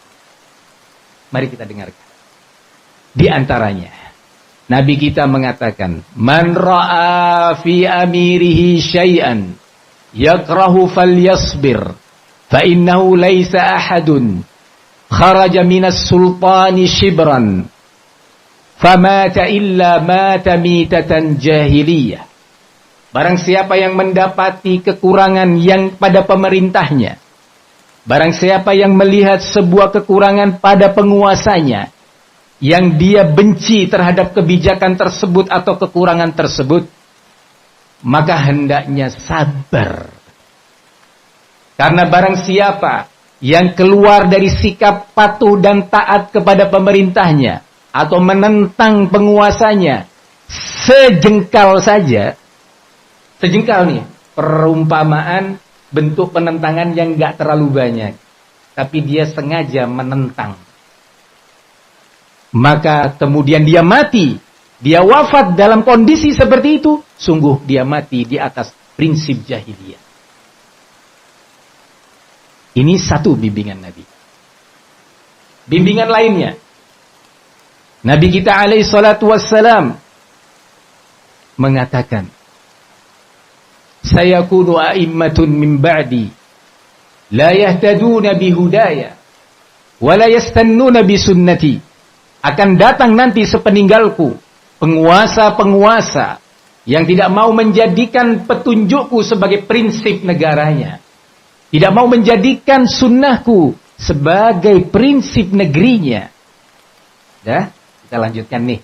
Mari kita dengarkan. Di antaranya, Nabi kita mengatakan, "Man ra'a fi amirihi syai'an yakrahu falyasbir, fa innahu laisa ahadun kharaja minas sultani shibran, famata illa mata mitatan jahiliyah." Barang siapa yang mendapati kekurangan yang pada pemerintahnya, barang siapa yang melihat sebuah kekurangan pada penguasanya, yang dia benci terhadap kebijakan tersebut atau kekurangan tersebut, maka hendaknya sabar. Karena barang siapa yang keluar dari sikap patuh dan taat kepada pemerintahnya, atau menentang penguasanya, sejengkal saja, sejengkal nih, perumpamaan bentuk penentangan yang gak terlalu banyak. Tapi dia sengaja menentang. Maka kemudian dia mati. Dia wafat dalam kondisi seperti itu. Sungguh dia mati di atas prinsip jahiliyah. Ini satu bimbingan Nabi. Bimbingan lainnya. Nabi kita alaihi salatu wassalam mengatakan, sayakunu a'immatun min ba'di la yahtaduna bihudaya wa la yastannuna bisunnati. Akan datang nanti sepeninggalku penguasa-penguasa yang tidak mau menjadikan petunjukku sebagai prinsip negaranya, tidak mau menjadikan sunnahku sebagai prinsip negerinya. Ya, kita lanjutkan nih.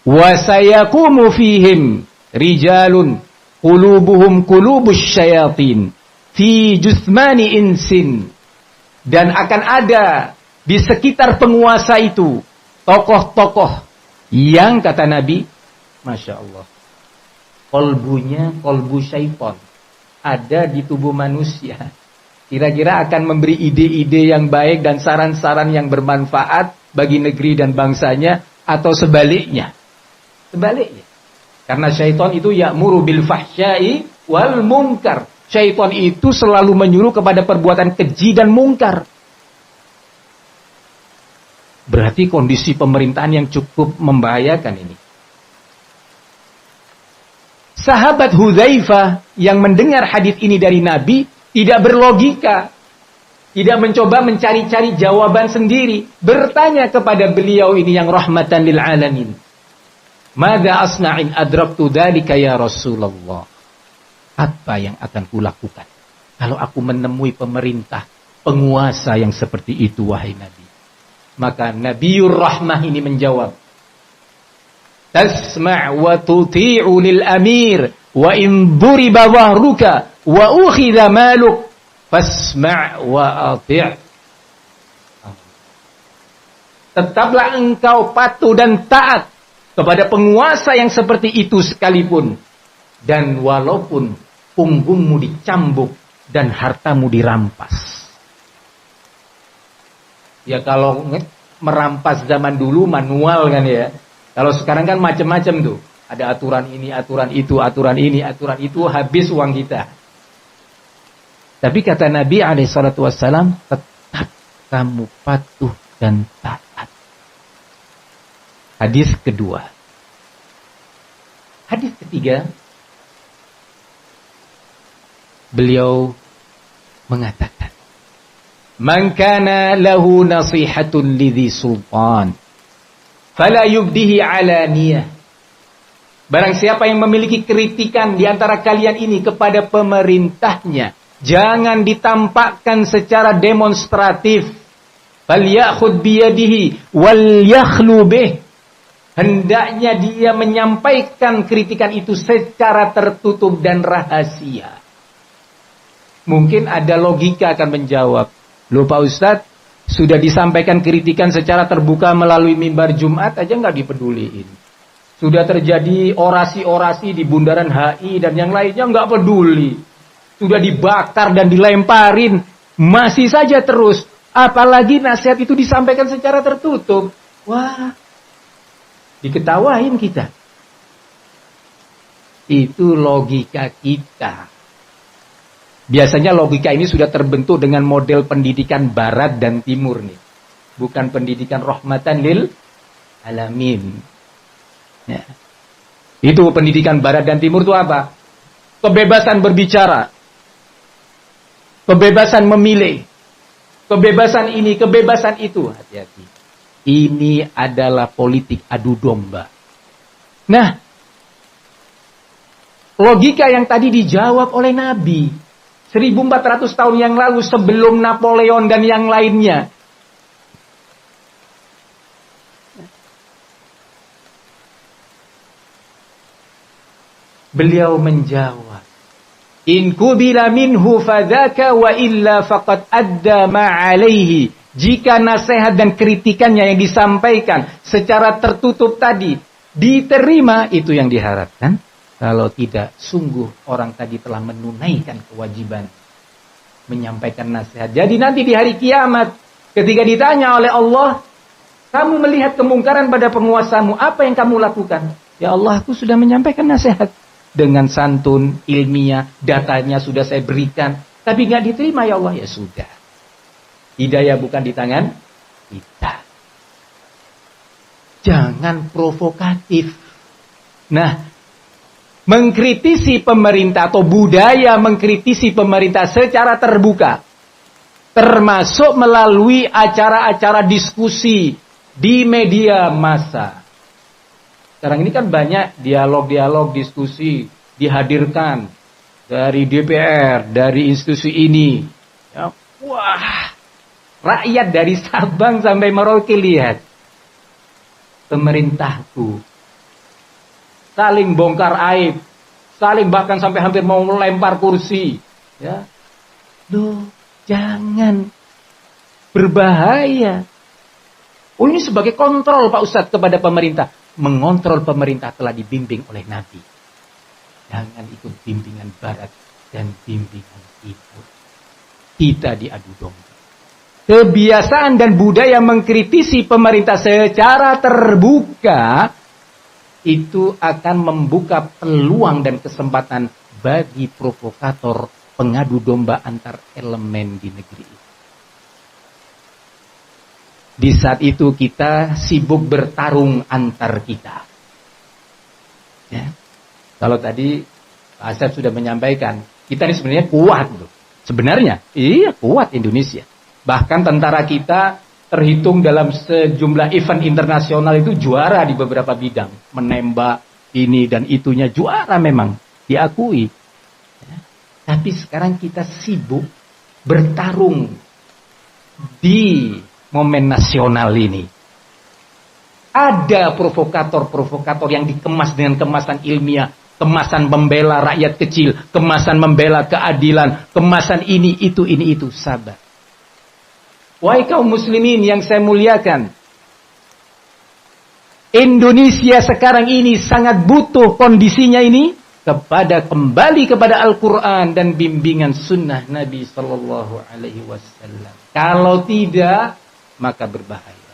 Wa sayaqumu fihim rijalun qulubuhum qulubus syayatin fi jusmani insin. Dan akan ada di sekitar penguasa itu tokoh-tokoh yang kata Nabi, Masya Allah, kolbunya kolbu syaitan ada di tubuh manusia. Kira-kira akan memberi ide-ide yang baik dan saran-saran yang bermanfaat bagi negeri dan bangsanya, atau sebaliknya. Sebaliknya. Karena syaitan itu ya'muru bil fahsya'i wal munkar. Syaitan itu selalu menyuruh kepada perbuatan keji dan mungkar. Berarti kondisi pemerintahan yang cukup membahayakan ini. Sahabat Hudzaifah yang mendengar hadis ini dari Nabi tidak berlogika, tidak mencoba mencari-cari jawaban sendiri, bertanya kepada beliau ini yang rahmatan lil alamin. Madza asna'in adraktu dzalika ya Rasulullah? Apa yang akan kulakukan kalau aku menemui pemerintah, penguasa yang seperti itu, wahai Nabi? Maka Nabiur Rahmah ini menjawab, tasma' wa tuti'u lil amir wa in duriba dhahruka wa ukhidha maluk fasma' wa ati'. Tetaplah engkau patuh dan taat kepada penguasa yang seperti itu sekalipun, dan walaupun punggungmu dicambuk dan hartamu dirampas. Ya kalau merampas zaman dulu manual kan ya. Kalau sekarang kan macam-macam tuh. Ada aturan ini, aturan itu, aturan ini, aturan itu, habis uang kita. Tapi kata Nabi SAW, tetap kamu patuh dan taat. Hadis kedua. Hadis ketiga, beliau mengatakan, "Man kana lahu nasihatun lidhi sultan, fala yubdihi alaniyah." Barang siapa yang memiliki kritikan di antara kalian ini kepada pemerintahnya, jangan ditampakkan secara demonstratif. Falyakhud biyadihi wal yakhlu bih. Hendaknya dia menyampaikan kritikan itu secara tertutup dan rahasia. Mungkin ada logika akan menjawab, "Loh Pak Ustadz, sudah disampaikan kritikan secara terbuka melalui mimbar Jumat aja nggak dipeduliin. Sudah terjadi orasi-orasi di bundaran HI dan yang lainnya nggak peduli. Sudah dibakar dan dilemparin, masih saja terus. Apalagi nasihat itu disampaikan secara tertutup." Wah, diketawain kita. Itu logika kita. Biasanya logika ini sudah terbentuk dengan model pendidikan barat dan timur nih. Bukan pendidikan rahmatan lil alamin. Ya. Itu pendidikan barat dan timur itu apa? Kebebasan berbicara. Kebebasan memilih. Kebebasan ini, kebebasan itu. Hati-hati. Ini adalah politik adu domba. Nah, logika yang tadi dijawab oleh Nabi 1400 tahun yang lalu sebelum Napoleon dan yang lainnya. Beliau menjawab, "In kubila minhu fadzaka wa illa faqad adda ma alaihi." Jika nasihat dan kritikannya yang disampaikan secara tertutup tadi diterima, itu yang diharapkan. Kalau tidak, sungguh orang tadi telah menunaikan kewajiban menyampaikan nasihat. Jadi nanti di hari kiamat, ketika ditanya oleh Allah, "Kamu melihat kemungkaran pada penguasamu, apa yang kamu lakukan?" "Ya Allah, aku sudah menyampaikan nasihat dengan santun, ilmiah, datanya sudah saya berikan, tapi nggak diterima ya Allah." Ya sudah. Hidayah bukan di tangan kita. Jangan provokatif. Nah, mengkritisi pemerintah atau budaya mengkritisi pemerintah secara terbuka, termasuk melalui acara-acara diskusi di media massa. Sekarang ini kan banyak dialog-dialog diskusi dihadirkan dari DPR, dari institusi ini. Ya, wah, rakyat dari Sabang sampai Merauke lihat. Pemerintahku saling bongkar aib, saling bahkan sampai hampir mau melempar kursi. Ya, loh, jangan, berbahaya. Oh, ini sebagai kontrol Pak Ustadz kepada pemerintah. Mengontrol pemerintah telah dibimbing oleh Nabi. Jangan ikut bimbingan barat dan bimbingan timur. Kita diadu domba. Kebiasaan dan budaya mengkritisi pemerintah secara terbuka itu akan membuka peluang dan kesempatan bagi provokator pengadu domba antar elemen di negeri ini. Di saat itu kita sibuk bertarung antar kita. Ya. Kalau tadi Pak Asep sudah menyampaikan, kita ini sebenarnya kuat loh. Sebenarnya, iya kuat Indonesia. Bahkan tentara kita terhitung dalam sejumlah event internasional itu juara di beberapa bidang. Menembak ini dan itunya juara memang, diakui. Ya. Tapi sekarang kita sibuk bertarung di momen nasional ini. Ada provokator-provokator yang dikemas dengan kemasan ilmiah, kemasan membela rakyat kecil, kemasan membela keadilan, kemasan ini, itu. Sabar. Wahai kaum muslimin yang saya muliakan, Indonesia sekarang ini sangat butuh kondisinya ini kembali kepada Al-Quran dan bimbingan sunnah Nabi Sallallahu Alaihi Wasallam. Kalau tidak, maka berbahaya.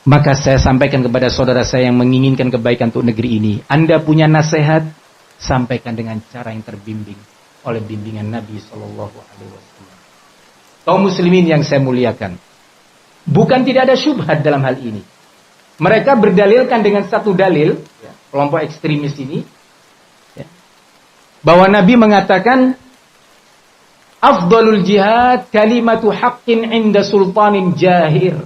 Maka saya sampaikan kepada saudara saya yang menginginkan kebaikan untuk negeri ini. Anda punya nasihat, sampaikan dengan cara yang terbimbing oleh bimbingan Nabi Sallallahu Alaihi Wasallam. Kaum muslimin yang saya muliakan, bukan tidak ada syubhat dalam hal ini. Mereka berdalilkan dengan satu dalil, ya, kelompok ekstremis ini, ya, bahwa Nabi mengatakan, afdalul jihad kalimatu haqqin inda sultanin jahir.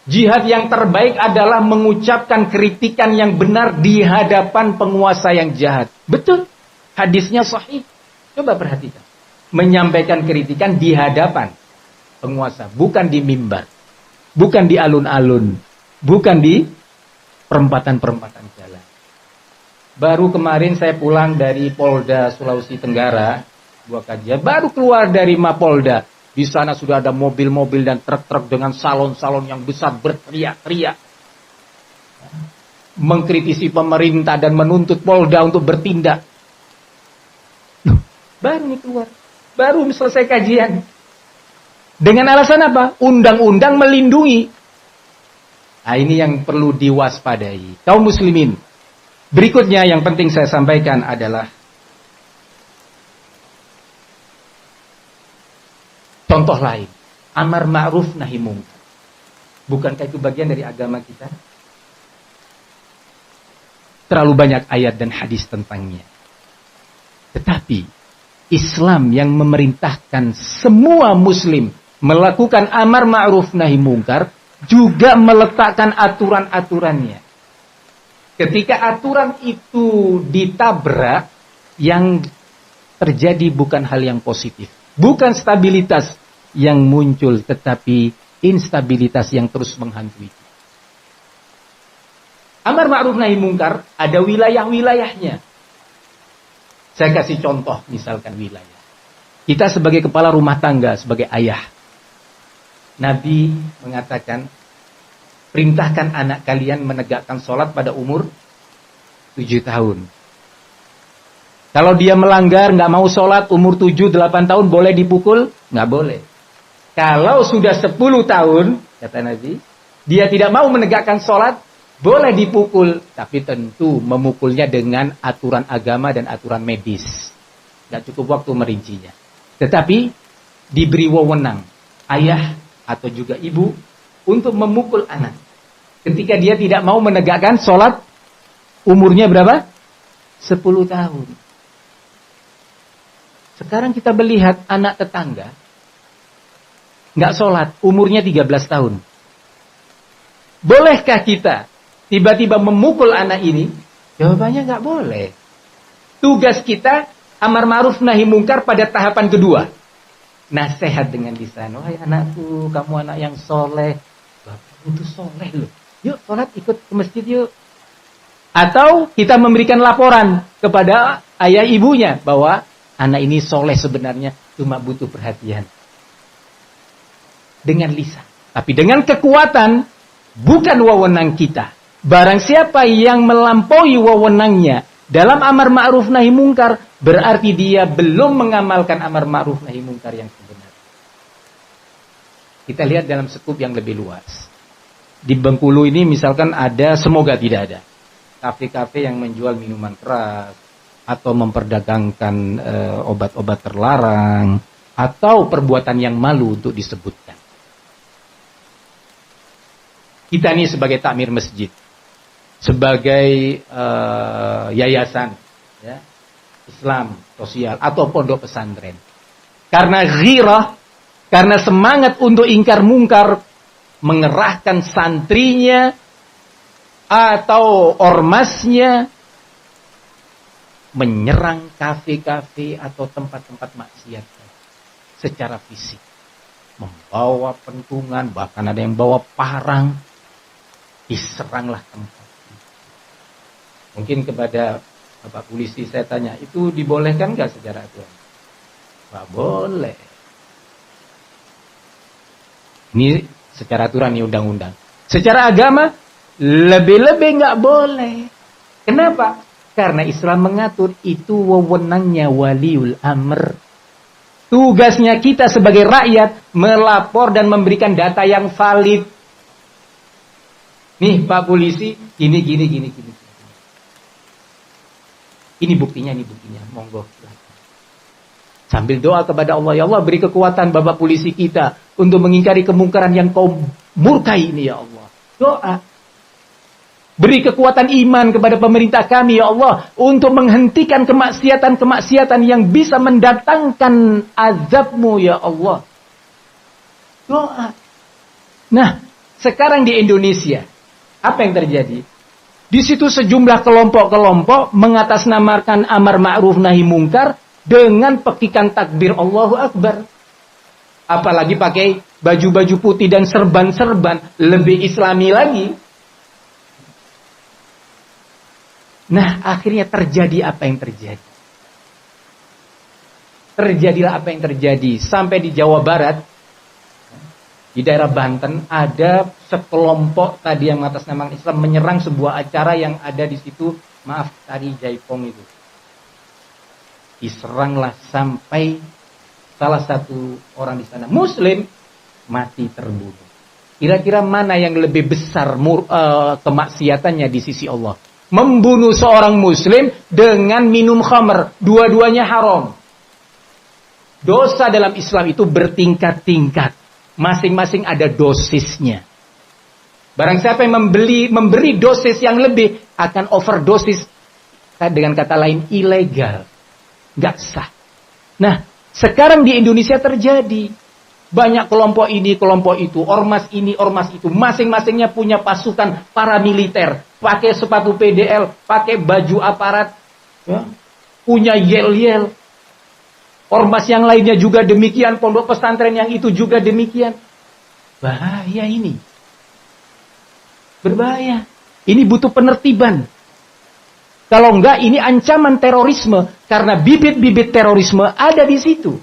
Jihad yang terbaik adalah mengucapkan kritikan yang benar di hadapan penguasa yang jahat. Betul, hadisnya sahih. Coba perhatikan. Menyampaikan kritikan di hadapan penguasa, bukan di mimbar, bukan di alun-alun, bukan di perempatan-perempatan jalan. Baru kemarin saya pulang dari Polda Sulawesi Tenggara, buah kajian, baru keluar dari Mapolda. Di sana sudah ada mobil-mobil dan truk-truk dengan salon-salon yang besar berteriak-teriak, mengkritisi pemerintah dan menuntut Polda untuk bertindak. Baru nih keluar, baru selesai kajian. Dengan alasan apa? Undang-undang melindungi. Nah, ini yang perlu diwaspadai kaum muslimin. Berikutnya yang penting saya sampaikan adalah contoh lain, amar ma'ruf nahi mungkar. Bukankah itu bagian dari agama kita? Terlalu banyak ayat dan hadis tentangnya. Tetapi Islam yang memerintahkan semua muslim melakukan amar ma'ruf nahi mungkar juga meletakkan aturan-aturannya. Ketika aturan itu ditabrak, yang terjadi bukan hal yang positif, bukan stabilitas yang muncul, tetapi instabilitas yang terus menghantui. Amar ma'ruf nahi mungkar ada wilayah-wilayahnya. Saya kasih contoh, misalkan wilayah. Kita sebagai kepala rumah tangga, sebagai ayah, Nabi mengatakan, perintahkan anak kalian menegakkan sholat pada umur 7 tahun. Kalau dia melanggar, nggak mau sholat, umur 7-8 tahun, boleh dipukul? Nggak boleh. Kalau sudah 10 tahun, kata Nabi, dia tidak mau menegakkan sholat, boleh dipukul. Tapi tentu memukulnya dengan aturan agama dan aturan medis. Nggak cukup waktu merincinya. Tetapi diberi wewenang ayah atau juga ibu untuk memukul anak. Ketika dia tidak mau menegakkan sholat, umurnya berapa? 10 tahun. Sekarang kita melihat anak tetangga nggak sholat, umurnya 13 tahun. Bolehkah kita tiba-tiba memukul anak ini? Jawabannya nggak boleh. Tugas kita amar ma'ruf nahi mungkar pada tahapan kedua. Nasihat dengan lisan. Wahai anakku, kamu anak yang soleh. Bapak itu soleh loh. Yuk sholat, ikut ke masjid yuk. Atau kita memberikan laporan kepada ayah ibunya bahwa anak ini soleh sebenarnya, cuma butuh perhatian. Dengan lisan. Tapi dengan kekuatan, bukan wewenang kita. Barang siapa yang melampaui wewenangnya dalam amar ma'ruf nahi mungkar, berarti dia belum mengamalkan amar ma'ruf nahi mungkar yang sebenarnya. Kita lihat dalam skup yang lebih luas. Di Bengkulu ini misalkan ada, semoga tidak ada, kafe-kafe yang menjual minuman keras, atau memperdagangkan obat-obat terlarang, atau perbuatan yang malu untuk disebutkan. Kita ini sebagai takmir masjid, sebagai yayasan ya, Islam sosial atau pondok pesantren, karena ghirah, karena semangat untuk ingkar mungkar, mengerahkan santrinya atau ormasnya menyerang kafe-kafe atau tempat-tempat maksiat secara fisik, membawa pentungan, bahkan ada yang bawa parang, diseranglah tempat. Mungkin kepada Bapak polisi saya tanya, itu dibolehkan nggak secara aturan? Nggak boleh. Ini secara aturan, ini undang-undang. Secara agama lebih-lebih nggak boleh. Kenapa? Karena Islam mengatur itu wewenangnya waliul amr. Tugasnya kita sebagai rakyat melapor dan memberikan data yang valid. Nih Pak polisi, gini. Ini buktinya, monggo. Sambil doa kepada Allah, ya Allah beri kekuatan Bapak polisi kita untuk mengingkari kemungkaran yang kau murkai ini ya Allah. Doa. Beri kekuatan iman kepada pemerintah kami, ya Allah, untuk menghentikan kemaksiatan-kemaksiatan yang bisa mendatangkan azab-Mu, ya Allah. Doa. Nah, sekarang di Indonesia, apa yang terjadi? Di situ sejumlah kelompok-kelompok mengatasnamakan amar ma'ruf nahi mungkar dengan pekikan takbir Allahu Akbar. Apalagi pakai baju-baju putih dan serban-serban, lebih islami lagi. Nah, akhirnya terjadi apa yang terjadi. Terjadilah apa yang terjadi. Sampai di Jawa Barat, di daerah Banten, ada sekelompok tadi yang mengatasnamakan Islam menyerang sebuah acara yang ada di situ. Maaf, tari Jaipong itu. Diseranglah sampai salah satu orang di sana Muslim mati terbunuh. Kira-kira mana yang lebih besar kemaksiatannya di sisi Allah? Membunuh seorang Muslim dengan minum khamr. Dua-duanya haram. Dosa dalam Islam itu bertingkat-tingkat. Masing-masing ada dosisnya. Barang siapa yang memberi dosis yang lebih, akan overdosis. Dengan kata lain, ilegal. Nggak sah. Nah, sekarang di Indonesia terjadi. Banyak kelompok ini, kelompok itu. Ormas ini, ormas itu. Masing-masingnya punya pasukan paramiliter. Pakai sepatu PDL. Pakai baju aparat. Ya. Punya yel-yel. Ormas yang lainnya juga demikian. Pondok pesantren yang itu juga demikian. Bahaya ini. Berbahaya. Ini butuh penertiban. Kalau enggak, ini ancaman terorisme. Karena bibit-bibit terorisme ada di situ.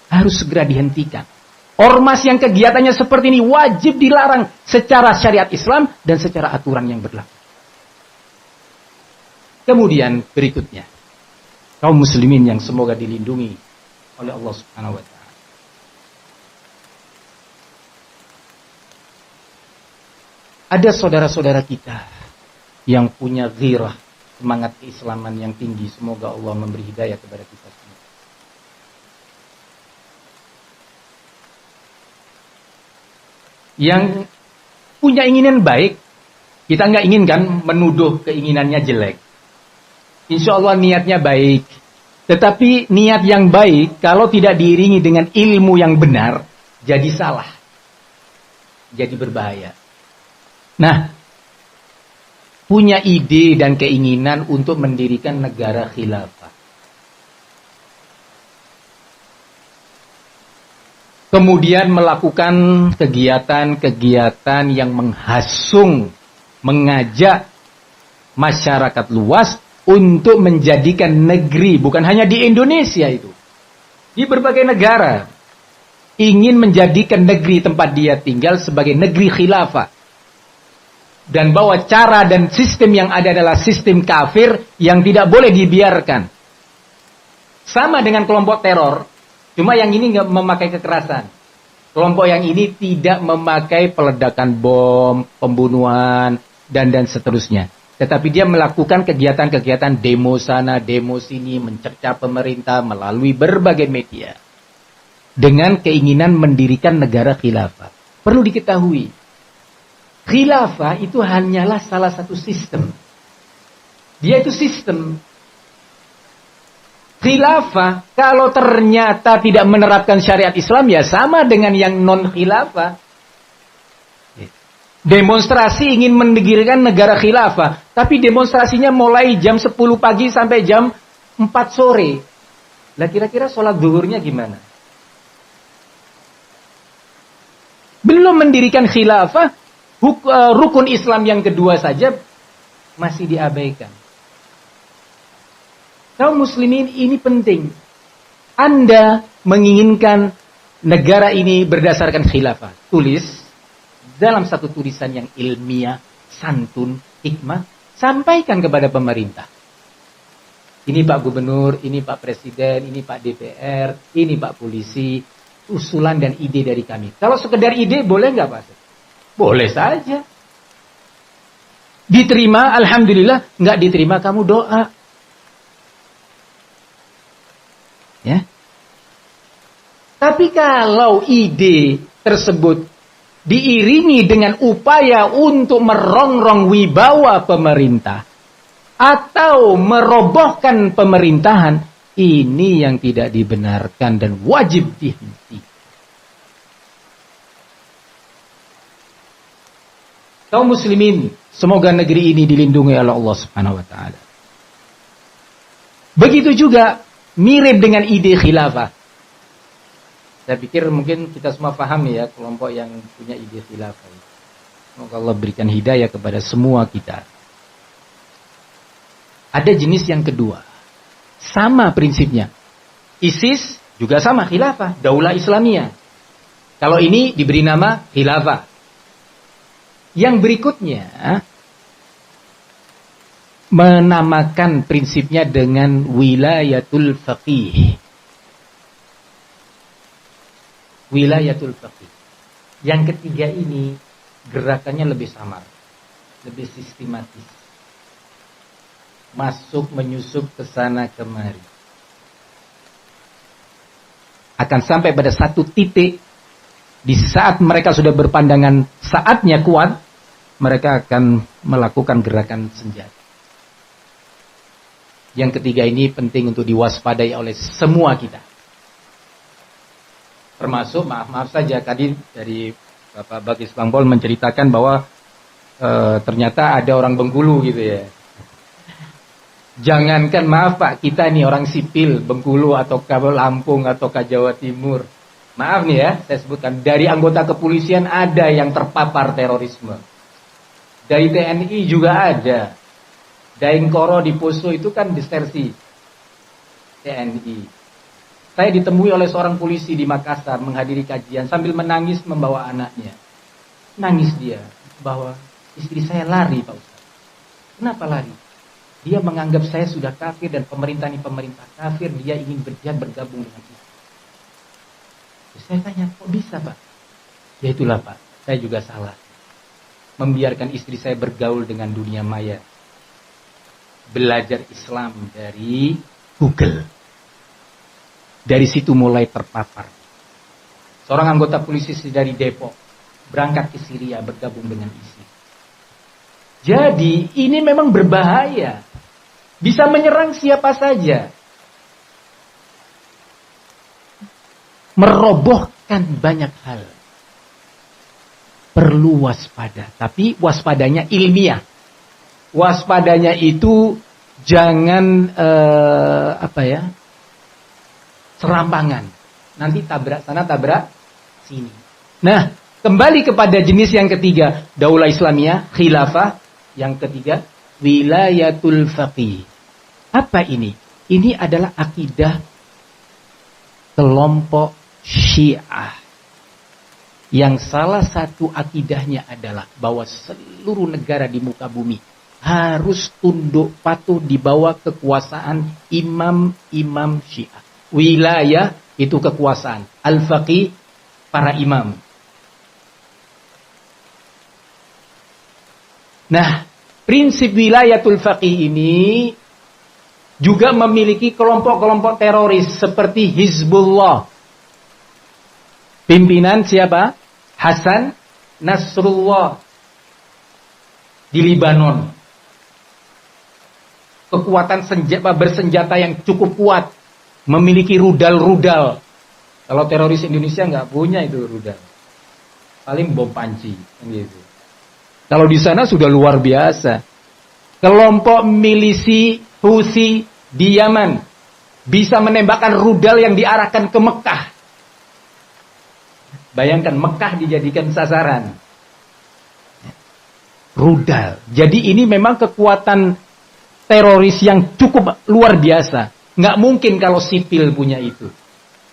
Harus segera dihentikan. Ormas yang kegiatannya seperti ini wajib dilarang secara syariat Islam dan secara aturan yang berlaku. Kemudian berikutnya, kaum muslimin yang semoga dilindungi oleh Allah Subhanahu wa taala. Ada saudara-saudara kita yang punya ghirah, semangat keislaman yang tinggi. Semoga Allah memberi hidayah kepada kita semua. Yang punya keinginan baik, kita nggak inginkan menuduh keinginannya jelek. Insya Allah niatnya baik. Tetapi niat yang baik, kalau tidak diiringi dengan ilmu yang benar, jadi salah. Jadi berbahaya. Nah, punya ide dan keinginan untuk mendirikan negara khilafah. Kemudian melakukan kegiatan-kegiatan yang menghasung, mengajak masyarakat luas untuk menjadikan negeri, bukan hanya di Indonesia itu, di berbagai negara, ingin menjadikan negeri tempat dia tinggal sebagai negeri khilafah. Dan bahwa cara dan sistem yang ada adalah sistem kafir yang tidak boleh dibiarkan. Sama dengan kelompok teror. Cuma yang ini nggak memakai kekerasan. Kelompok yang ini tidak memakai peledakan bom, pembunuhan, dan seterusnya. Tetapi dia melakukan kegiatan-kegiatan demo sana, demo sini, mencerca pemerintah melalui berbagai media. Dengan keinginan mendirikan negara khilafah. Perlu diketahui, khilafah itu hanyalah salah satu sistem. Dia itu sistem. Khilafah, kalau ternyata tidak menerapkan syariat Islam, ya sama dengan yang non-khilafah. Demonstrasi ingin mendirikan negara khilafah, tapi demonstrasinya mulai jam 10 pagi sampai jam 4 sore. Lah kira-kira sholat zuhurnya gimana? Belum mendirikan khilafah, rukun Islam yang kedua saja masih diabaikan. Kaum muslimin, ini penting. Anda menginginkan negara ini berdasarkan khilafah. Tulis dalam satu tulisan yang ilmiah, santun, hikmah, sampaikan kepada pemerintah. Ini Pak Gubernur, ini Pak Presiden, ini Pak DPR, ini Pak Polisi, usulan dan ide dari kami. Kalau sekedar ide boleh nggak Pak? Boleh saja. Diterima, alhamdulillah. Nggak diterima, kamu doa. Ya. Tapi kalau ide tersebut diiringi dengan upaya untuk merongrong wibawa pemerintah atau merobohkan pemerintahan, ini yang tidak dibenarkan dan wajib dihentikan. Kaum muslimin, semoga negeri ini dilindungi oleh Allah Subhanahu wa taala. Begitu juga mirip dengan ide khilafah. Saya pikir mungkin kita semua paham ya kelompok yang punya ide khilafah. Semoga Allah berikan hidayah kepada semua kita. Ada jenis yang kedua. Sama prinsipnya. ISIS juga sama khilafah, Daulah Islamiyah. Kalau ini diberi nama khilafah. Yang berikutnya menamakan prinsipnya dengan wilayatul faqih. Wilayatul faqih. Yang ketiga ini gerakannya lebih samar, lebih sistematis. Masuk menyusup ke sana kemari. Akan sampai pada satu titik di saat mereka sudah berpandangan saatnya kuat, mereka akan melakukan gerakan senjata. Yang ketiga ini penting untuk diwaspadai oleh semua kita. Termasuk, maaf saja tadi dari Bapak Bagis Bangpol menceritakan bahwa ternyata ada orang Bengkulu gitu ya. Jangankan maaf Pak, kita nih orang sipil Bengkulu atau Lampung atau Jawa Timur. Maaf nih ya, saya sebutkan dari anggota kepolisian ada yang terpapar terorisme. Dari TNI juga ada. Daengkoro di Poso itu kan disersi TNI. Saya ditemui oleh seorang polisi di Makassar menghadiri kajian sambil menangis membawa anaknya. Nangis dia bahwa istri saya lari Pak Ustaz. Kenapa lari? Dia menganggap saya sudah kafir dan pemerintah ini pemerintah kafir. Dia ingin bergabung dengan kita. Saya tanya, kok bisa Pak? Ya itulah Pak, saya juga salah. Membiarkan istri saya bergaul dengan dunia maya. Belajar Islam dari Google. Dari situ mulai terpapar. Seorang anggota polisi dari Depok berangkat ke Syria bergabung dengan ISIS. Jadi ini memang berbahaya. Bisa menyerang siapa saja. Merobohkan banyak hal. Perlu waspada, tapi waspadanya ilmiah. Waspadanya itu jangan serampangan. Nanti tabrak sana, tabrak sini. Nah, kembali kepada jenis yang ketiga, Daulah Islamiyah, khilafah. Yang ketiga, wilayatul faqih. Apa ini? Ini adalah akidah kelompok Syiah. Yang salah satu akidahnya adalah bahwa seluruh negara di muka bumi harus tunduk patuh di bawah kekuasaan imam-imam Syiah. Wilayah itu kekuasaan. Al-faqih para imam. Nah, prinsip wilayatul faqih ini juga memiliki kelompok-kelompok teroris seperti Hizbullah. Pimpinan siapa? Hasan Nasrullah di Libanon. Kekuatan bersenjata yang cukup kuat, memiliki rudal-rudal. Kalau teroris Indonesia nggak punya itu rudal, paling bom panci, gitu. Kalau di sana sudah luar biasa. Kelompok milisi Houthi di Yaman bisa menembakkan rudal yang diarahkan ke Mekah. Bayangkan Mekah dijadikan sasaran. Rudal. Jadi ini memang kekuatan teroris yang cukup luar biasa. Nggak mungkin kalau sipil punya itu.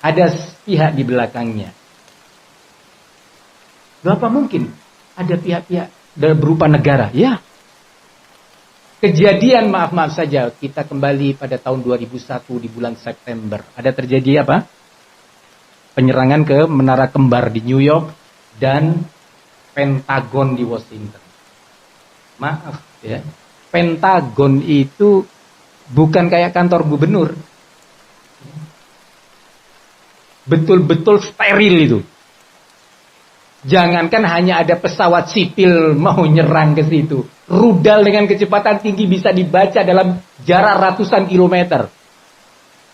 Ada pihak di belakangnya. Berapa mungkin ada pihak-pihak berupa negara? Ya. Kejadian maaf saja, kita kembali pada tahun 2001 di bulan September. Ada terjadi apa? Penyerangan ke Menara Kembar di New York dan Pentagon di Washington. Maaf ya, Pentagon itu bukan kayak kantor gubernur. Betul-betul steril itu. Jangankan hanya ada pesawat sipil mau nyerang ke situ. Rudal dengan kecepatan tinggi bisa dibaca dalam jarak ratusan kilometer.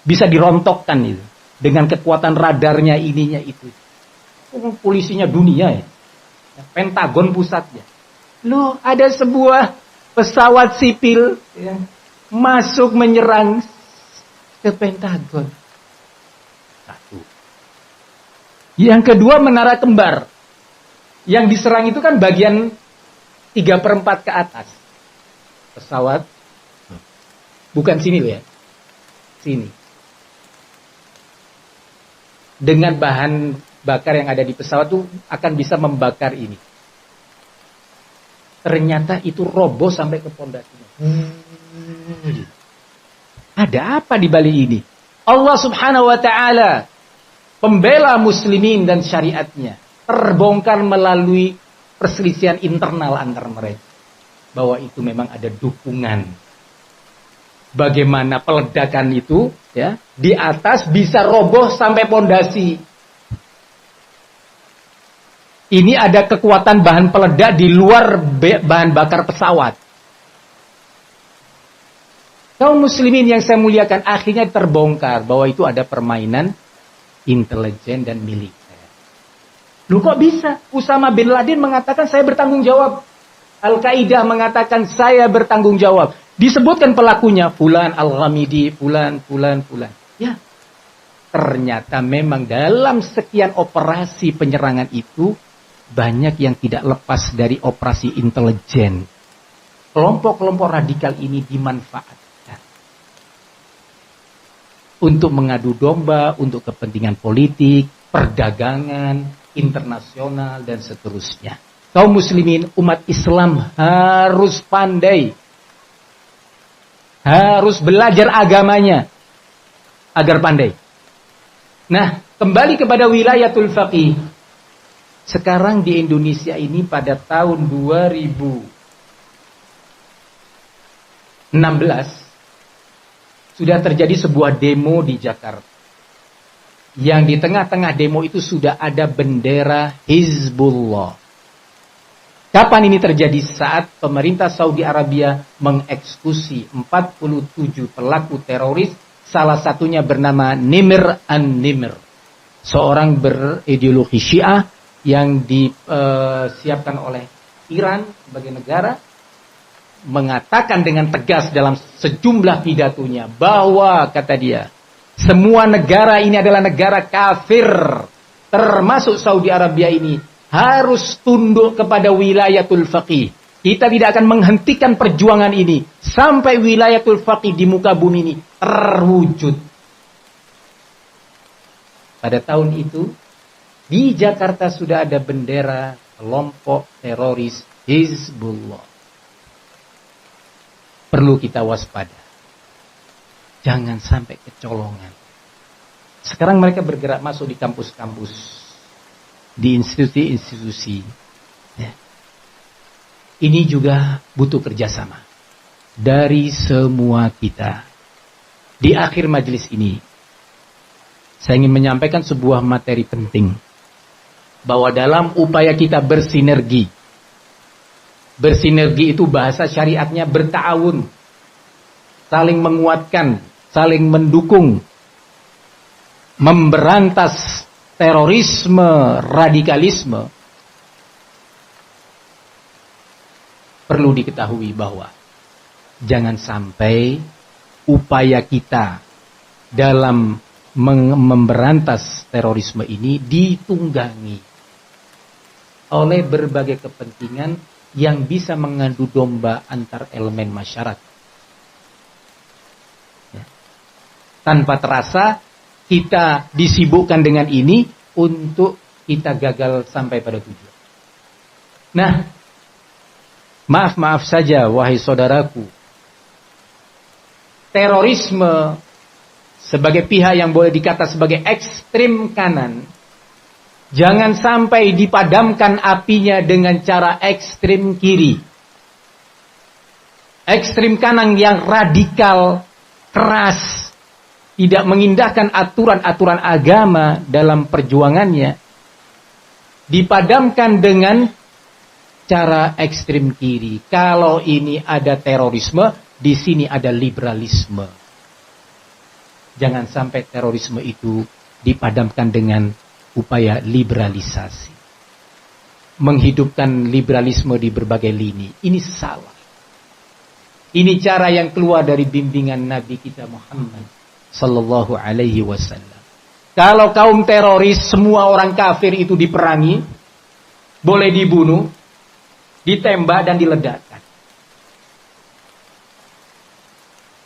Bisa dirontokkan itu. Dengan kekuatan radarnya ininya itu. Polisinya dunia ya. Pentagon pusatnya. Loh, ada sebuah pesawat sipil yang masuk menyerang ke Pentagon. Satu. Yang kedua, menara kembar. Yang diserang itu kan bagian 3/4 ke atas. Pesawat. Bukan sini loh ya. Sini. Dengan bahan bakar yang ada di pesawat itu akan bisa membakar ini. Ternyata itu roboh sampai ke pondasinya. Ada apa di balik ini? Allah Subhanahu wa taala, pembela muslimin dan syariatnya, terbongkar melalui perselisihan internal antar mereka. Bahwa itu memang ada dukungan. Bagaimana peledakan itu ya di atas bisa roboh sampai pondasi. Ini ada kekuatan bahan peledak di luar bahan bakar pesawat. Kaum muslimin yang saya muliakan, akhirnya terbongkar bahwa itu ada permainan intelijen dan militer. Lu kok bisa? Usama bin Laden mengatakan saya bertanggung jawab. Al-Qaeda mengatakan saya bertanggung jawab. Disebutkan pelakunya, Fulan Al-Ghamidi, Fulan. Ya, ternyata memang dalam sekian operasi penyerangan itu, banyak yang tidak lepas dari operasi intelijen. Kelompok-kelompok radikal ini dimanfaatkan untuk mengadu domba, untuk kepentingan politik, perdagangan, internasional, dan seterusnya. Kaum muslimin, umat Islam harus pandai. Harus belajar agamanya agar pandai. Nah, kembali kepada wilayatul faqih. Sekarang di Indonesia ini pada tahun 2016 sudah terjadi sebuah demo di Jakarta. Yang di tengah-tengah demo itu sudah ada bendera Hizbullah. Kapan ini terjadi? Saat pemerintah Saudi Arabia mengeksekusi 47 pelaku teroris, salah satunya bernama Nimr an-Nimr, seorang berideologi Syiah yang disiapkan oleh Iran sebagai negara, mengatakan dengan tegas dalam sejumlah pidatonya bahwa, kata dia, semua negara ini adalah negara kafir, termasuk Saudi Arabia ini, harus tunduk kepada wilayatul faqih. Kita tidak akan menghentikan perjuangan ini sampai wilayatul faqih di muka bumi ini terwujud. Pada tahun itu, di Jakarta sudah ada bendera kelompok teroris Hizbullah. Perlu kita waspada. Jangan sampai kecolongan. Sekarang mereka bergerak masuk di kampus-kampus, di institusi-institusi. Ya. Ini juga butuh kerjasama dari semua kita. Di akhir majelis ini, saya ingin menyampaikan sebuah materi penting. Bahwa dalam upaya kita bersinergi. Bersinergi itu bahasa syariatnya berta'awun. Saling menguatkan, saling mendukung. Memberantas terorisme, radikalisme. Perlu diketahui bahwa jangan sampai upaya kita dalam memberantas terorisme ini ditunggangi oleh berbagai kepentingan yang bisa mengadu domba antar elemen masyarakat. Ya. Tanpa terasa kita disibukkan dengan ini untuk kita gagal sampai pada tujuan. Nah, maaf saja wahai saudaraku. Terorisme sebagai pihak yang boleh dikata sebagai ekstrim kanan, jangan sampai dipadamkan apinya dengan cara ekstrim kiri. Ekstrim kanan yang radikal, keras, tidak mengindahkan aturan-aturan agama dalam perjuangannya, dipadamkan dengan cara ekstrem kiri. Kalau ini ada terorisme, di sini ada liberalisme. Jangan sampai terorisme itu dipadamkan dengan upaya liberalisasi. Menghidupkan liberalisme di berbagai lini. Ini salah. Ini cara yang keluar dari bimbingan Nabi kita Muhammad sallallahu alaihi wasallam. Kalau kaum teroris, semua orang kafir itu diperangi, boleh dibunuh, ditembak dan diledakkan.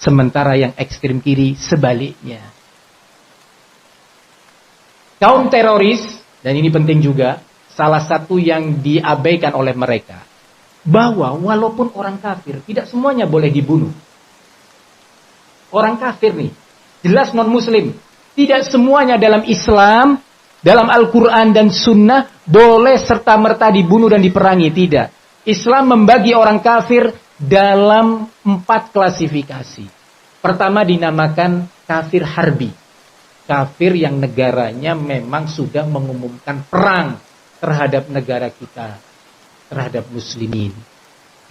Sementara yang ekstrem kiri sebaliknya. Kaum teroris, dan ini penting juga, salah satu yang diabaikan oleh mereka, bahwa walaupun orang kafir, tidak semuanya boleh dibunuh. Orang kafir nih, jelas non-muslim. Tidak semuanya dalam Islam, dalam Al-Quran dan Sunnah, boleh serta-merta dibunuh dan diperangi. Tidak. Islam membagi orang kafir dalam 4 klasifikasi. Pertama dinamakan kafir harbi. Kafir yang negaranya memang sudah mengumumkan perang terhadap negara kita, terhadap muslimin.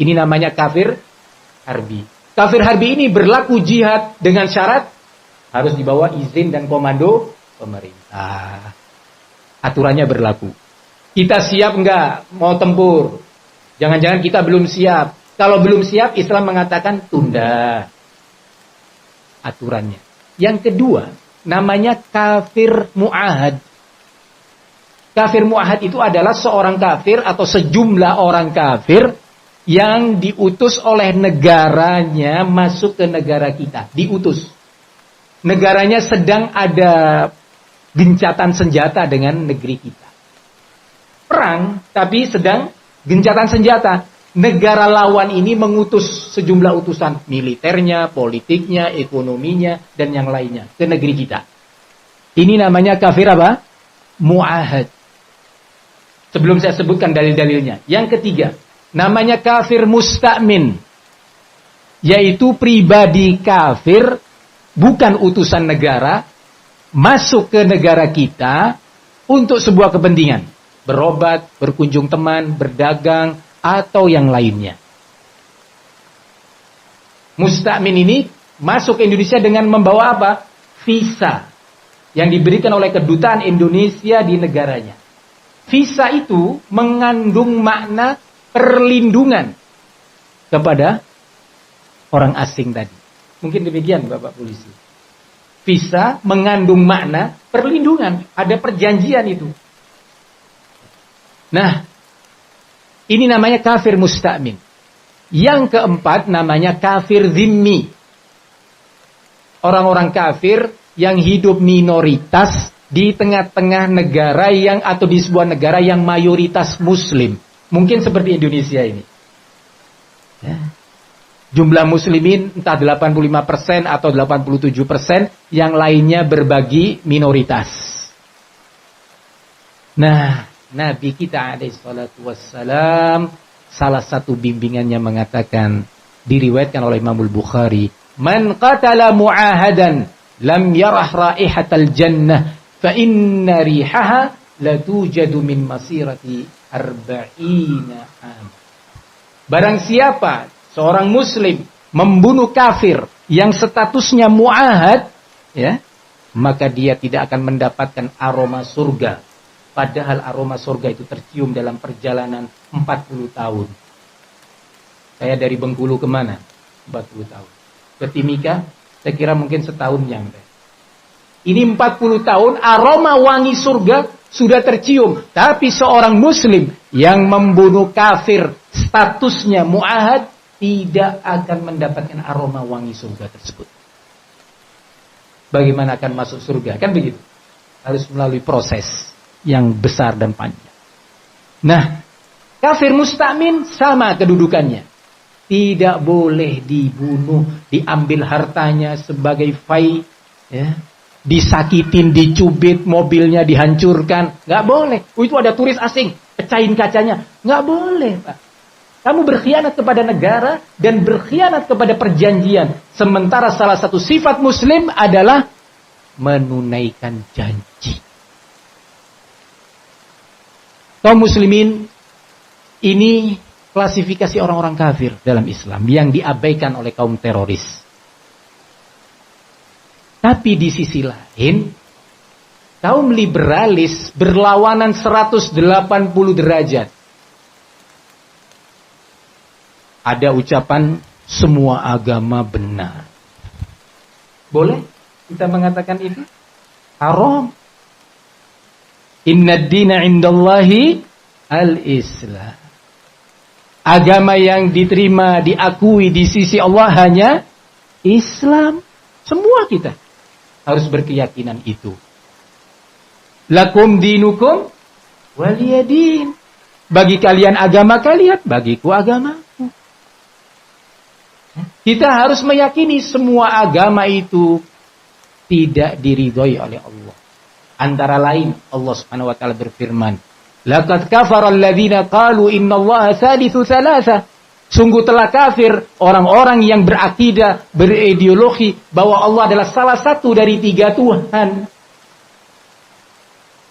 Ini namanya kafir harbi. Kafir harbi ini berlaku jihad dengan syarat harus dibawa izin dan komando pemerintah. Aturannya berlaku. Kita siap enggak mau tempur? Jangan-jangan kita belum siap. Kalau belum siap, Islam mengatakan tunda. Aturannya. Yang kedua, namanya kafir mu'ahad. Kafir mu'ahad itu adalah seorang kafir atau sejumlah orang kafir yang diutus oleh negaranya masuk ke negara kita. Diutus. Negaranya sedang ada gencatan senjata dengan negeri kita. Perang, tapi sedang gencatan senjata. Negara lawan ini mengutus sejumlah utusan militernya, politiknya, ekonominya, dan yang lainnya ke negeri kita. Ini namanya kafir apa? Mu'ahad. Sebelum saya sebutkan dalil-dalilnya. Yang ketiga, namanya kafir musta'min. Yaitu pribadi kafir, bukan utusan negara, masuk ke negara kita untuk sebuah kepentingan. Berobat, berkunjung teman, berdagang, atau yang lainnya. Musta'min ini masuk ke Indonesia dengan membawa apa? Visa yang diberikan oleh kedutaan Indonesia di negaranya. Visa itu mengandung makna perlindungan kepada orang asing tadi. Mungkin demikian Bapak Polisi. Visa mengandung makna perlindungan. Ada perjanjian itu. Nah, ini namanya kafir musta'min. Yang keempat namanya kafir zimmi. Orang-orang kafir yang hidup minoritas di tengah-tengah negara yang atau di sebuah negara yang mayoritas muslim. Mungkin seperti Indonesia ini. Ya. Jumlah muslimin entah 85% atau 87%, yang lainnya berbagi minoritas. Nah, Nabi kita alaihi salatu wassalam, salah satu bimbingannya mengatakan, diriwayatkan oleh Imam Bukhari, "Man qatala mu'ahadan lam yarah raihatal jannah fa inna rihaha la tujadu min masirati 40 am." Barang siapa seorang muslim membunuh kafir yang statusnya mu'ahad, ya, maka dia tidak akan mendapatkan aroma surga. Padahal aroma surga itu tercium dalam perjalanan 40 tahun. Saya dari Bengkulu kemana? 40 tahun. Ke Timika, saya kira mungkin setahun nyampe. Ini 40 tahun, aroma wangi surga sudah tercium. Tapi seorang muslim yang membunuh kafir, statusnya mu'ahad, tidak akan mendapatkan aroma wangi surga tersebut. Bagaimana akan masuk surga? Kan begitu. Harus melalui proses yang besar dan panjang. Nah, kafir musta'min sama kedudukannya. Tidak boleh dibunuh, diambil hartanya sebagai fai, ya, disakitin, dicubit, mobilnya dihancurkan. Nggak boleh. Itu ada turis asing, pecahin kacanya. Nggak boleh, Pak. Kamu berkhianat kepada negara dan berkhianat kepada perjanjian. Sementara salah satu sifat muslim adalah menunaikan janji. Kaum muslimin, ini klasifikasi orang-orang kafir dalam Islam yang diabaikan oleh kaum teroris. Tapi di sisi lain, kaum liberalis berlawanan 180 derajat. Ada ucapan semua agama benar. Boleh kita mengatakan itu? Haram. Inna ad-dina indallahi al-Islam. Agama yang diterima, diakui di sisi Allah hanya Islam. Semua kita harus berkeyakinan itu. Lakum dinukum waliyadin. Bagi kalian agama kalian, bagiku agamaku. Kita harus meyakini semua agama itu tidak diridhoi oleh Allah. Antara lain Allah Subhanahu wa taala berfirman, "Laqad kafara alladziina qalu innallaha tsalitsu tsalatsa." Sungguh telah kafir orang-orang yang berakidah, berideologi bahwa Allah adalah salah satu dari 3 Tuhan.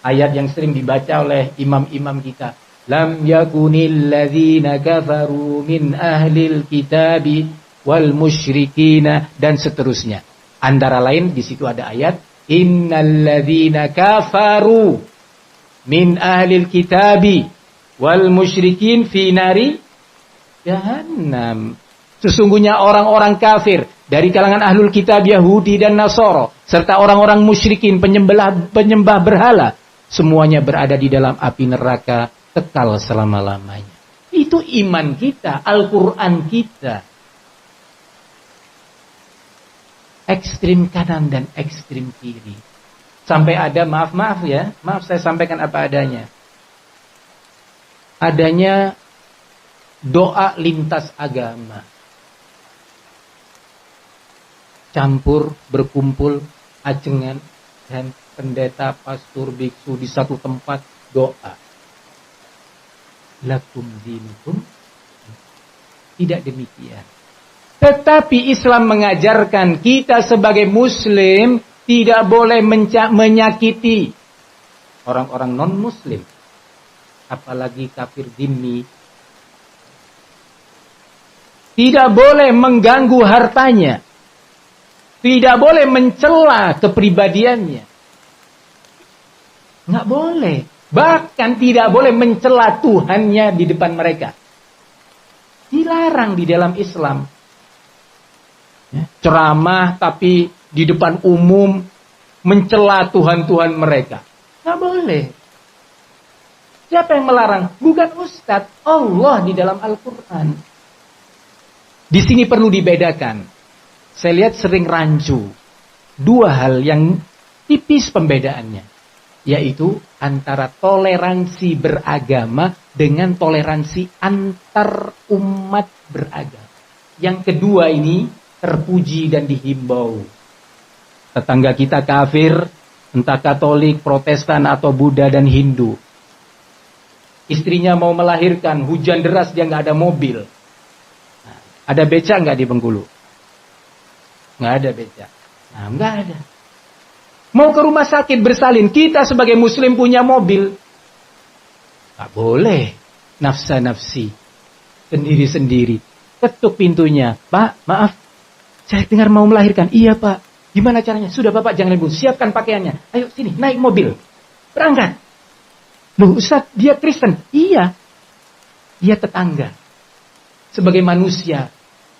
Ayat yang sering dibaca oleh imam-imam kita. Lam yakunil ladzina kafaru min ahlil kitabi wal musyrikina, dan seterusnya. Antara lain di situ ada ayat innal ladzina kafaru min ahlil kitabi wal musyrikin fi nari jahannam. Sesungguhnya orang-orang kafir dari kalangan ahlul kitab Yahudi dan Nasara serta orang-orang musyrikin penyembah berhala, semuanya berada di dalam api neraka kekal selama-lamanya. Itu iman kita, Al-Quran kita. Ekstrim kanan dan ekstrim kiri. Sampai ada, maaf saya sampaikan apa adanya. Adanya doa lintas agama. Campur, berkumpul, ajengan, dan pendeta, pastor, biksu di satu tempat doa. Lakum dinukum. Tidak demikian. Tetapi Islam mengajarkan kita sebagai muslim tidak boleh menyakiti orang-orang non-muslim. Apalagi kafir dhimmi. Tidak boleh mengganggu hartanya. Tidak boleh mencela kepribadiannya. Nggak boleh. Bahkan tidak boleh mencela Tuhannya di depan mereka. Dilarang di dalam Islam. Ceramah tapi di depan umum mencela Tuhan-Tuhan mereka. Nggak boleh. Siapa yang melarang? Bukan Ustadz. Allah di dalam Al-Quran. Di sini perlu dibedakan. Saya lihat sering rancu. 2 hal yang tipis pembedaannya. Yaitu antara toleransi beragama dengan toleransi antar umat beragama. Yang kedua ini terpuji dan dihimbau. Tetangga kita kafir, entah Katolik, Protestan atau Buddha dan Hindu. Istrinya mau melahirkan, hujan deras dia nggak ada mobil. Ada beca nggak di Bengkulu? Nggak ada beca. Nah, nggak ada. Mau ke rumah sakit bersalin, kita sebagai muslim punya mobil. Nggak boleh. Nafsa-nafsi. Sendiri-sendiri. Ketuk pintunya. Pak, maaf. Saya dengar mau melahirkan. Iya, Pak. Gimana caranya? Sudah, Bapak jangan ribut. Siapkan pakaiannya. Ayo sini, naik mobil. Berangkat. Loh, Ustaz, dia Kristen. Iya. Dia tetangga. Sebagai manusia,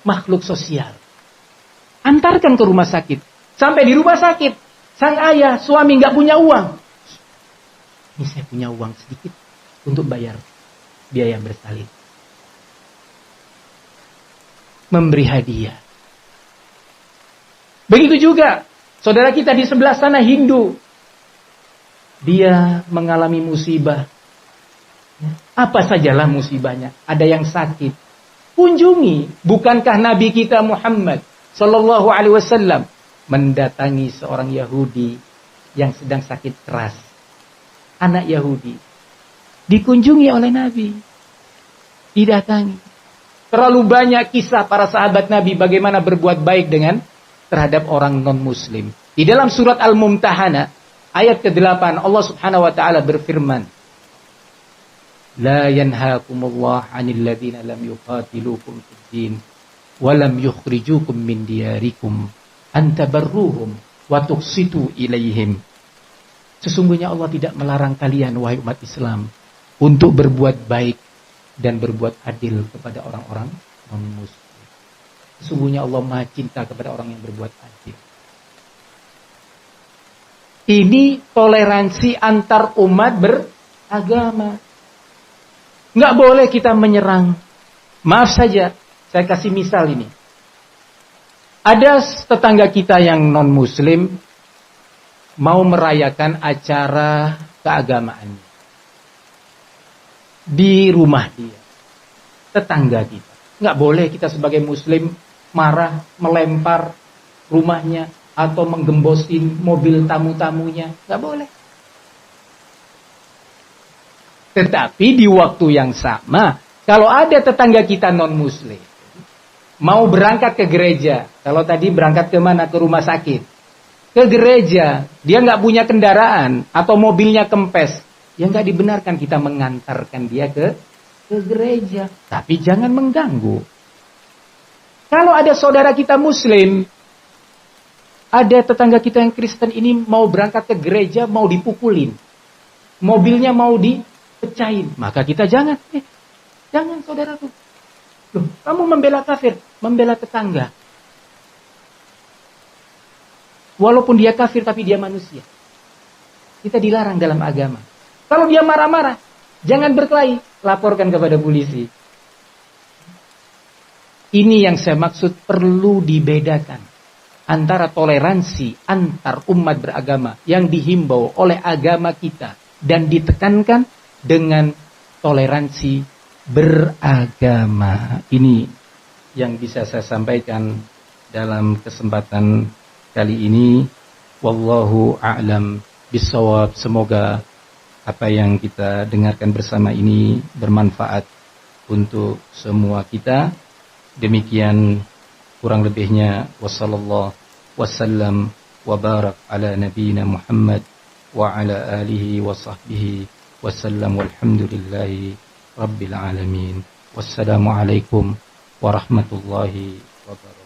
makhluk sosial. Antarkan ke rumah sakit. Sampai di rumah sakit, sang ayah, suami nggak punya uang. Ini saya punya uang sedikit untuk bayar biaya bersalin. Memberi hadiah. Begitu juga saudara kita di sebelah sana Hindu. Dia mengalami musibah. Apa sajalah musibahnya. Ada yang sakit. Kunjungi. Bukankah Nabi kita Muhammad Sallallahu Alaihi Wasallam mendatangi seorang Yahudi yang sedang sakit keras. Anak Yahudi. Dikunjungi oleh Nabi. Didatangi. Terlalu banyak kisah para sahabat Nabi bagaimana berbuat baik terhadap orang non-muslim. Di dalam surat Al-Mumtahanah ayat ke-8 Allah Subhanahu wa taala berfirman, La yanhaakumullah 'anil ladzina lam yuqatilukum fid din wa lam yukhrijukum min diyarikum an tabarruhum wa tuqsitu ilaihim. Sesungguhnya Allah tidak melarang kalian wahai umat Islam untuk berbuat baik dan berbuat adil kepada orang-orang non-muslim. Sesungguhnya Allah Maha cinta kepada orang yang berbuat adil. Ini toleransi antar umat beragama. Nggak boleh kita menyerang. Maaf saja, saya kasih misal ini. Ada tetangga kita yang non-muslim mau merayakan acara keagamaan di rumah dia, tetangga kita. Nggak boleh kita sebagai muslim marah, melempar rumahnya atau menggembosin mobil tamu-tamunya. Nggak boleh. Tetapi di waktu yang sama, kalau ada tetangga kita non-muslim mau berangkat ke gereja, kalau tadi berangkat ke mana? Ke rumah sakit, ke gereja, dia nggak punya kendaraan atau mobilnya kempes, ya nggak dibenarkan kita mengantarkan dia ke gereja. Tapi jangan mengganggu. Kalau ada saudara kita muslim, ada tetangga kita yang Kristen ini mau berangkat ke gereja, mau dipukulin, mobilnya mau dipecahin, maka kita jangan saudaraku. Loh, kamu membela kafir, membela tetangga. Walaupun dia kafir tapi dia manusia. Kita dilarang dalam agama. Kalau dia marah-marah, jangan berkelahi, laporkan kepada polisi. Ini yang saya maksud, perlu dibedakan antara toleransi antar umat beragama yang dihimbau oleh agama kita dan ditekankan dengan toleransi beragama. Ini yang bisa saya sampaikan dalam kesempatan kali ini. Wallahu a'lam bissawab. Semoga apa yang kita dengarkan bersama ini bermanfaat untuk semua kita. Demikian kurang lebihnya. Wassallallahu wasallam wa barak ala nabiyina Muhammad wa ala alihi wa sahbihi wasallam, walhamdulillahi rabbil alamin. Wassalamualaikum warahmatullahi wabarakatuh.